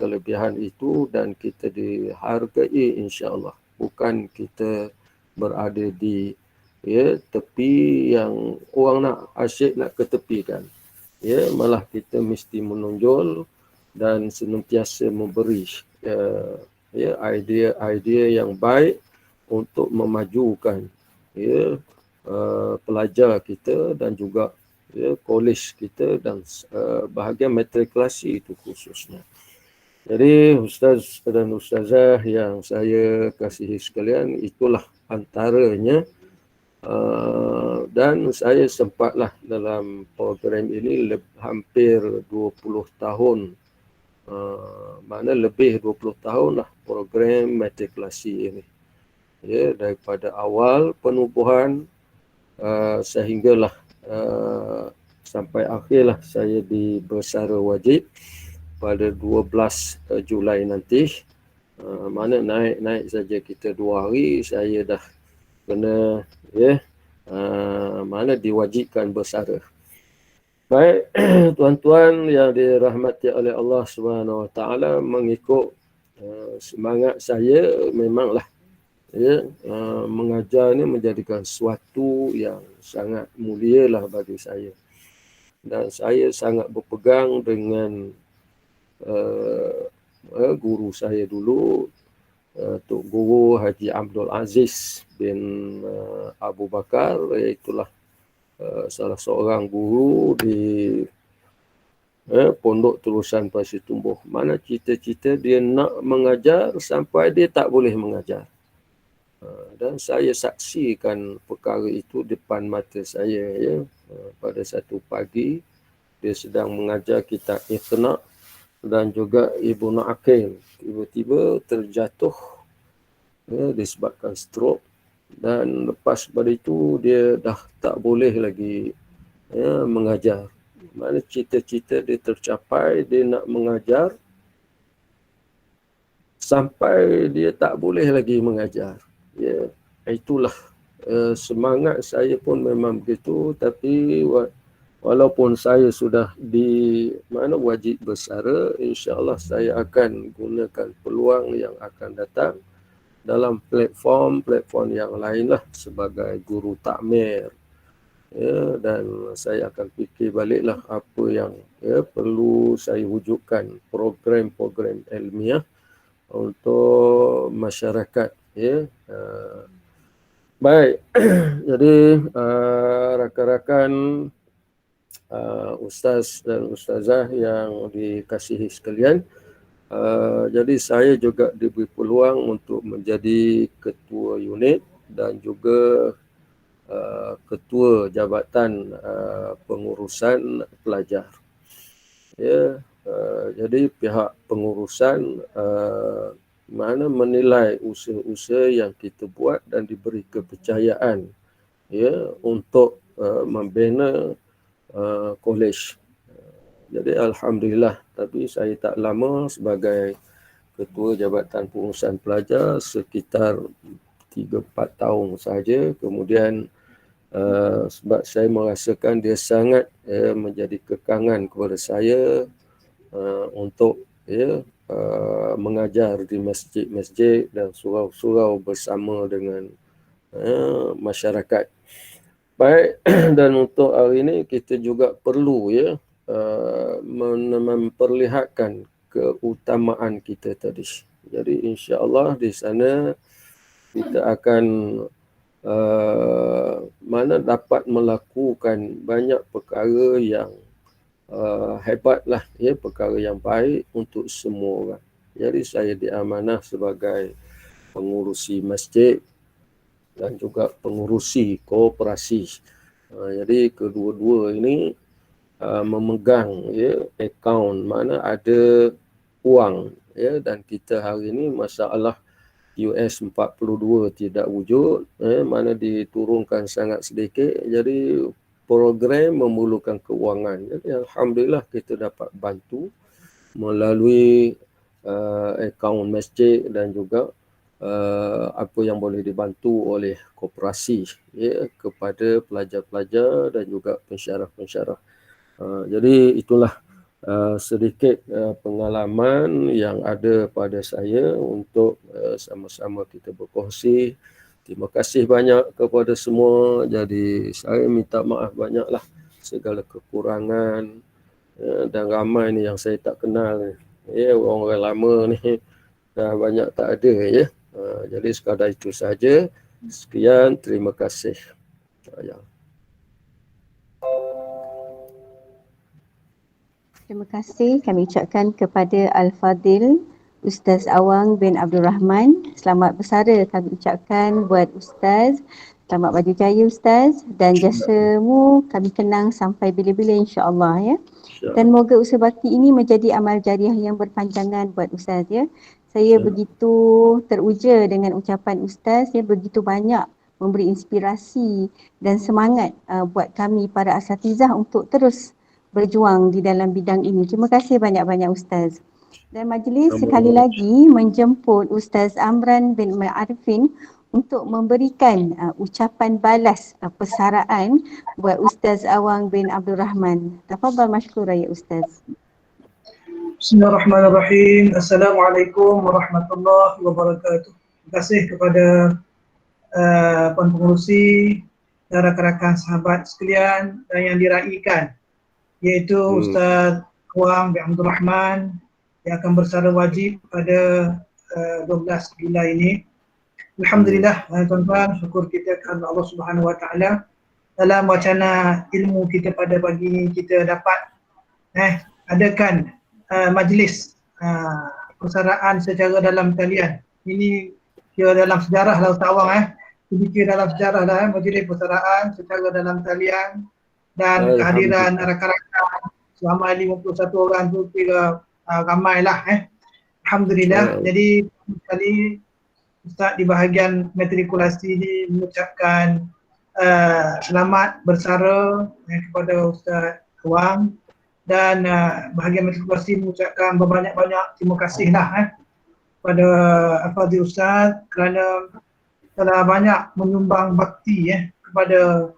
itu dan kita dihargai, insya-Allah. Bukan kita berada di ya tepi yang orang nak asyik nak ketepikan. Ya, malah kita mesti menonjol dan senantiasa memberi ya idea-idea yang baik untuk memajukan ya pelajar kita dan juga ya kolej kita, dan bahagian matrikulasi itu khususnya. Jadi ustaz dan ustazah yang saya kasihi sekalian, itulah antaranya. Dan saya sempatlah dalam program ini hampir 20 tahun, mana lebih 20 tahun lah program matrikulasi ini ya, daripada awal penubuhan sehinggalah sampai akhirlah saya di bersara wajib pada 12 Julai nanti. Mana naik saja kita 2 hari saya dah kena ya mana diwajibkan bersara. Baik, tuan-tuan yang dirahmati oleh Allah Subhanahu Wa Taala, mengikut semangat saya memanglah ya, mengajar ni menjadikan sesuatu yang sangat mulia lah bagi saya, dan saya sangat berpegang dengan guru saya dulu, Tok Guru Haji Abdul Aziz bin Abu Bakar, iaitulah salah seorang guru di Pondok Terusan Pasir Tumbuh, mana cita-cita dia nak mengajar sampai dia tak boleh mengajar. Dan saya saksikan perkara itu depan mata saya ya. Pada satu pagi dia sedang mengajar kitab Iqna dan juga Ibnu Aqil, tiba-tiba terjatuh ya, disebabkan stroke, dan lepas pada itu dia dah tak boleh lagi ya, mengajar. Mana cita-cita dia tercapai, dia nak mengajar sampai dia tak boleh lagi mengajar. Ya, itulah semangat saya pun memang begitu. Tapi walaupun saya sudah di mana wajib bersara, insya-Allah saya akan gunakan peluang yang akan datang dalam platform yang lain lah, sebagai guru takmir ya, dan saya akan fikir baliklah apa yang ya, perlu saya wujudkan program-program ilmiah untuk masyarakat ya. Baik, jadi rakan-rakan ustaz dan ustazah yang dikasihi sekalian, Jadi saya juga diberi peluang untuk menjadi ketua unit dan juga ketua jabatan pengurusan pelajar. Ya, jadi pihak pengurusan mana menilai usaha-usaha yang kita buat dan diberi kepercayaan ya untuk membina kolej. Jadi alhamdulillah, tapi saya tak lama sebagai ketua jabatan pengurusan pelajar, sekitar 3-4 tahun saja. Kemudian sebab saya merasakan dia sangat menjadi kekangan kepada saya untuk mengajar di masjid-masjid dan surau-surau bersama dengan masyarakat. Baik, dan untuk hari ini kita juga perlu memperlihatkan keutamaan kita tadi. Jadi insya-Allah di sana kita akan mana dapat melakukan banyak perkara yang hebatlah ya, perkara yang baik untuk semua orang. Jadi saya diamanah sebagai pengurusi masjid dan juga pengurusi koperasi. Jadi kedua-dua ini memegang akaun mana ada wang dan kita hari ini masalah US 42 tidak wujud, mana diturunkan sangat sedikit, jadi program memerlukan kewangan. Jadi alhamdulillah kita dapat bantu melalui akaun masjid dan juga apa yang boleh dibantu oleh koperasi kepada pelajar-pelajar dan juga pensyarah-pensyarah. Jadi itulah sedikit pengalaman yang ada pada saya untuk sama-sama kita berkongsi. Terima kasih banyak kepada semua. Jadi saya minta maaf banyaklah segala kekurangan dan ramai ni yang saya tak kenal. Orang-orang lama ni dah banyak tak ada ya. Jadi sekadar itu saja. Sekian, terima kasih. Terima kasih kami ucapkan kepada Al-Fadil Ustaz Awang bin Abdul Rahman. Selamat bersara kami ucapkan buat Ustaz. Selamat baju jaya Ustaz, dan jasamu kami kenang sampai bila-bila insya-Allah ya. Dan moga usaha bakti ini menjadi amal jariah yang berpanjangan buat Ustaz ya. Saya begitu teruja dengan ucapan Ustaz ya, begitu banyak memberi inspirasi dan semangat buat kami para asatizah untuk terus berjuang di dalam bidang ini. Terima kasih banyak-banyak Ustaz. Dan majlis sekali lagi menjemput Ustaz Amran bin Ma'arifin untuk memberikan ucapan balas persaraan buat Ustaz Awang bin Abdul Rahman. Tafadhal mashkura ya Ustaz. Bismillahirrahmanirrahim. Assalamualaikum warahmatullahi wabarakatuh. Terima kasih kepada Puan Pengurusi dan rakan-rakan sahabat sekalian dan yang diraikan, iaitu Ustaz Awang bin Abdul Rahman yang akan bersara wajib pada 12 Julai ini. Alhamdulillah tuan-tuan, syukur kita kepada Allah Subhanahu Wa Taala dalam wacana ilmu kita pada pagi ini kita dapat adakan majlis persaraan secara dalam talian. Ini kira dalam sejarah lah Ustaz Awang kira dalam sejarah lah majlis persaraan secara dalam talian, dan kehadiran rakan-rakan selama 51 orang tu kira ramailah Alhamdulillah. Jadi sekali Ustaz di bahagian matrikulasi ini mengucapkan selamat bersara kepada Ustaz Awang, dan bahagian matrikulasi mengucapkan berbanyak-banyak terima kasihlah kepada Al-Fadhil Ustaz kerana telah banyak menyumbang bakti kepada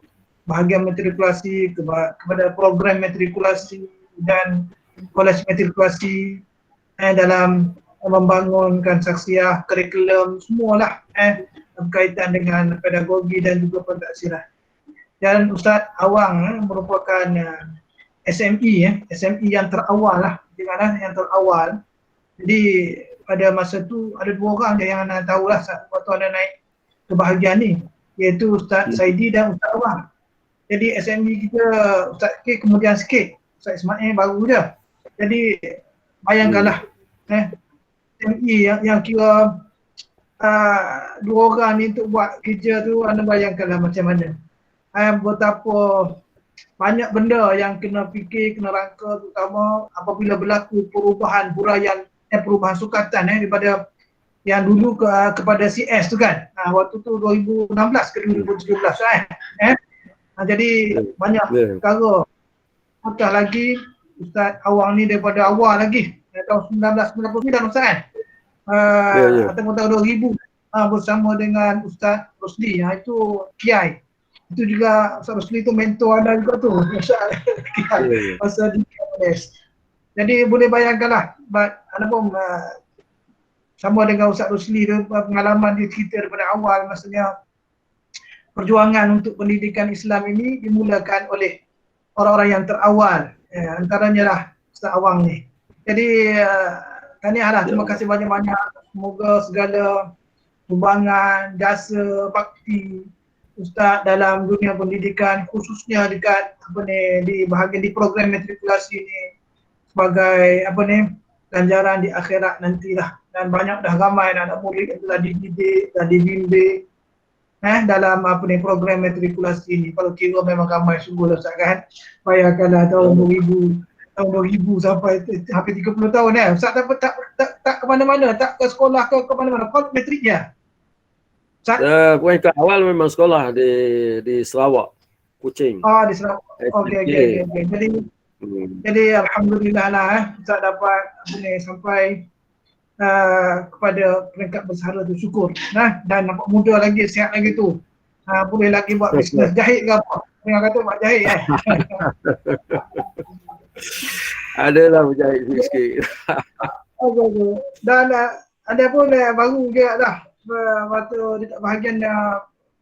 bahagian matrikulasi, kepada program matrikulasi dan kolej matrikulasi dalam membangunkan saksiah, kurikulum, semualah berkaitan dengan pedagogi dan juga pentaksiran. Dan Ustaz Awang merupakan SME yang terawal lah, di mana yang terawal. Jadi pada masa tu ada dua orang je yang anda tahulah waktu anda naik ke bahagian ni, iaitu Ustaz Saidi dan Ustaz Awang. Jadi SME kita Ustaz K kemudian sikit, Ustaz Ismail baru je. Jadi bayangkanlah SME yang kira dua orang ni untuk buat kerja tu, anda bayangkanlah macam mana. Betapa banyak benda yang kena fikir, kena rangka, terutama apabila berlaku perubahan huraian perubahan sukatan daripada yang dulu kepada CS tu kan. Waktu tu 2016 ke 2017 jadi banyak perkara. Apatah lagi Ustaz Awang ni daripada awal lagi tahun 1999 Ustaz kan. Atau tahun 2000 bersama dengan Ustaz Rosli. Itu Kiai. Itu juga Ustaz Rosli tu mentor anda juga tu. Masa di KMS. Jadi boleh bayangkanlah, anda pun sama dengan Ustaz Rosli tu, pengalaman dia cerita daripada awal, maksudnya perjuangan untuk pendidikan Islam ini dimulakan oleh orang-orang yang terawal, antaranya lah Ustaz Awang ni. Jadi tahniahlah, terima kasih banyak-banyak. Semoga segala sumbangan, jasa, bakti Ustaz dalam dunia pendidikan, khususnya dekat di bahagian di program matrikulasi ni, sebagai ganjaran di akhirat nantilah. Dan banyak dah ramai anak murid yang telah dididik, dah dibimbing dalam program matrikulasi ni. Kalau kira memang ramai sungguh lah Ustaz kan. Bayangkanlah tahun 2000 sampai hampir 30 tahun Ustaz tak ke mana-mana, tak ke sekolah ke mana-mana. Kau matrik je. Poin ke awal memang sekolah di Sarawak, Kuching. Di Sarawak. Okey. Jadi alhamdulillah lah Ustaz dapat sampai kepada peringkat bersara tu, syukur. Dan nampak muda lagi, sihat lagi tu. Boleh lagi buat bisnes jahit ke apa. Dengar kata buat jahit Adalah berjahit sikit. Okay. Dan ada pun baru juga dah. Waktu dekat bahagian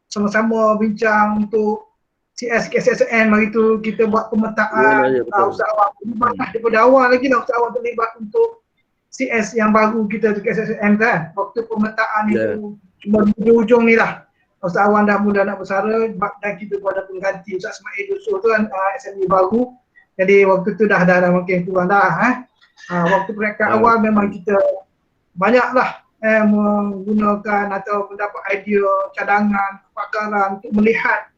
sama-sama bincang untuk CS KSSN hari tu, kita buat pemetaan. Ustaz Awang terlibat daripada awal lagi lah. Ustaz Awang terlibat untuk CS yang baru kita di KSSN kan. Waktu pemetaan itu cuma di ujung ni lah. Ustaz Awang dah mula nak bersara dan kita pun ada pengganti Ustaz Ismail Yusof tu kan, SME baru. Jadi waktu tu dah makin kurang dah. Waktu peringkat awal memang kita banyaklah menggunakan atau mendapat idea, cadangan, kepakaran untuk melihat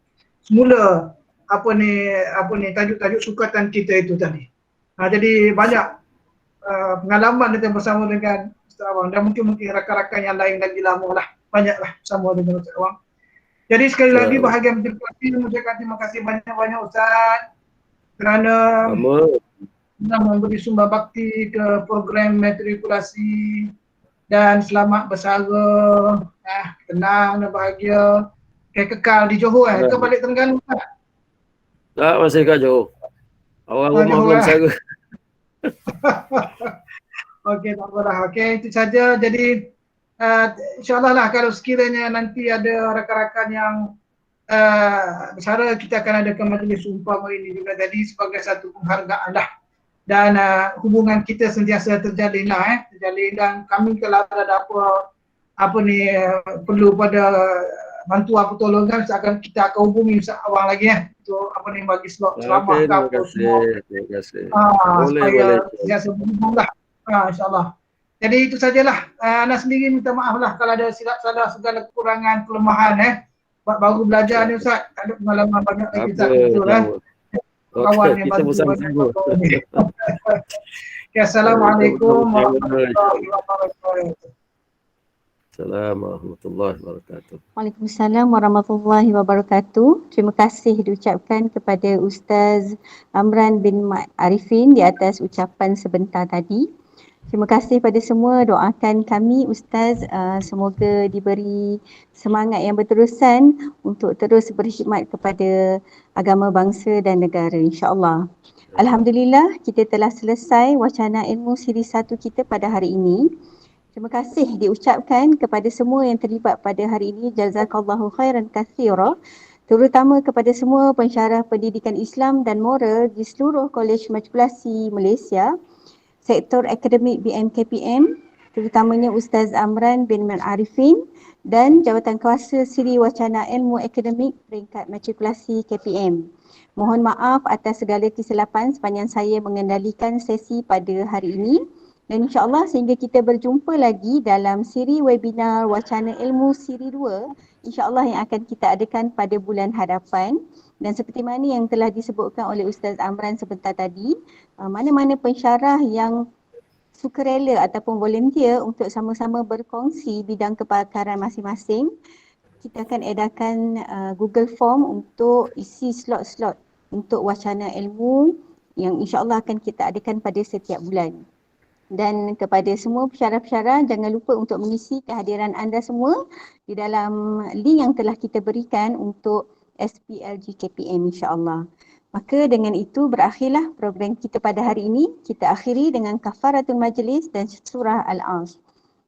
semula tajuk-tajuk sukatan kita itu tadi. Jadi banyak pengalaman kita bersama dengan Ustaz Awang, dan mungkin rakan-rakan yang lain lagi lama lah, banyaklah bersama dengan Ustaz Awang. Jadi sekali lagi bahagian matrikulasi, mengucapkan terima kasih banyak-banyak Ustaz kerana memberi sumbang bakti ke program matrikulasi, dan selamat bersara, tenang dan bahagia, kekal di Johor ke balik Terengganu Ustaz? Tak, masih kat Johor. Awal rumah belum bersara. Okey, tak apalah. Okey, itu saja. Jadi insyaAllah lah kalau sekiranya nanti ada rakan-rakan yang bersara, kita akan adakan majlis umpama ini juga jadi sebagai satu penghargaan lah. Dan hubungan kita sentiasa terjalin lah terjalin, dan kami kalau ada perlu pada bantuan pertolongan, kita akan hubungi Ustaz Awang lagi untuk bagi slot selamat ke apa semua. Terima kasih. Supaya sentiasa berhubung lah, insyaAllah. Jadi itu sajalah. Ana sendiri minta maaf lah kalau ada silap salah, segala kekurangan, kelemahan baru belajar ni Ustaz, ada pengalaman banyak lagi Ustaz, betul kawan yang bantu. Assalamualaikum warahmatullahi wabarakatuh. Assalamualaikum warahmatullahi wabarakatuh. Waalaikumsalam warahmatullahi wabarakatuh. Terima kasih diucapkan kepada Ustaz Amran bin Mat Arifin di atas ucapan sebentar tadi. Terima kasih pada semua, doakan kami Ustaz semoga diberi semangat yang berterusan untuk terus berkhidmat kepada agama bangsa dan negara, insya-Allah. Alhamdulillah, kita telah selesai wacana ilmu siri 1 kita pada hari ini. Terima kasih diucapkan kepada semua yang terlibat pada hari ini. Jazakallahu khairan katsira. Terutama kepada semua pensyarah pendidikan Islam dan moral di seluruh Kolej Matrikulasi Malaysia, Sektor Akademik BMKPM, terutamanya Ustaz Amran bin Mat Arifin dan Jawatan Kuasa Siri Wacana Ilmu Akademik Peringkat Matrikulasi KPM. Mohon maaf atas segala kesilapan sepanjang saya mengendalikan sesi pada hari ini. Dan insyaAllah sehingga kita berjumpa lagi dalam siri webinar Wacana Ilmu siri 2, insyaAllah yang akan kita adakan pada bulan hadapan. Dan seperti mana yang telah disebutkan oleh Ustaz Amran sebentar tadi, mana-mana pensyarah yang sukarela ataupun volunteer untuk sama-sama berkongsi bidang kepakaran masing-masing, kita akan edarkan Google Form untuk isi slot-slot untuk wacana ilmu yang insyaAllah akan kita adakan pada setiap bulan. Dan kepada semua pensyarah-pensyarah, jangan lupa untuk mengisi kehadiran anda semua di dalam link yang telah kita berikan untuk SPLG KPM insyaAllah. Maka dengan itu berakhirlah program kita pada hari ini. Kita akhiri dengan kafaratul majlis dan surah Al-Asr.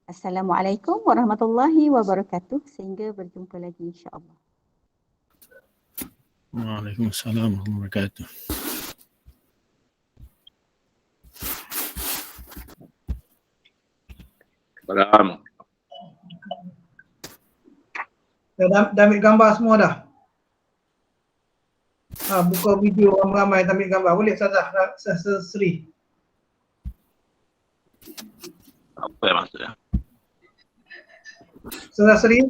Assalamualaikum warahmatullahi wabarakatuh. Sehingga berjumpa lagi insyaAllah. Waalaikumsalam warahmatullahi wabarakatuh. Salam. Dah ambil gambar semua dah? Buka video ramai-ramai ambil gambar. Boleh Ustazah Sri? Apa yang maksudnya? Ustazah Sri?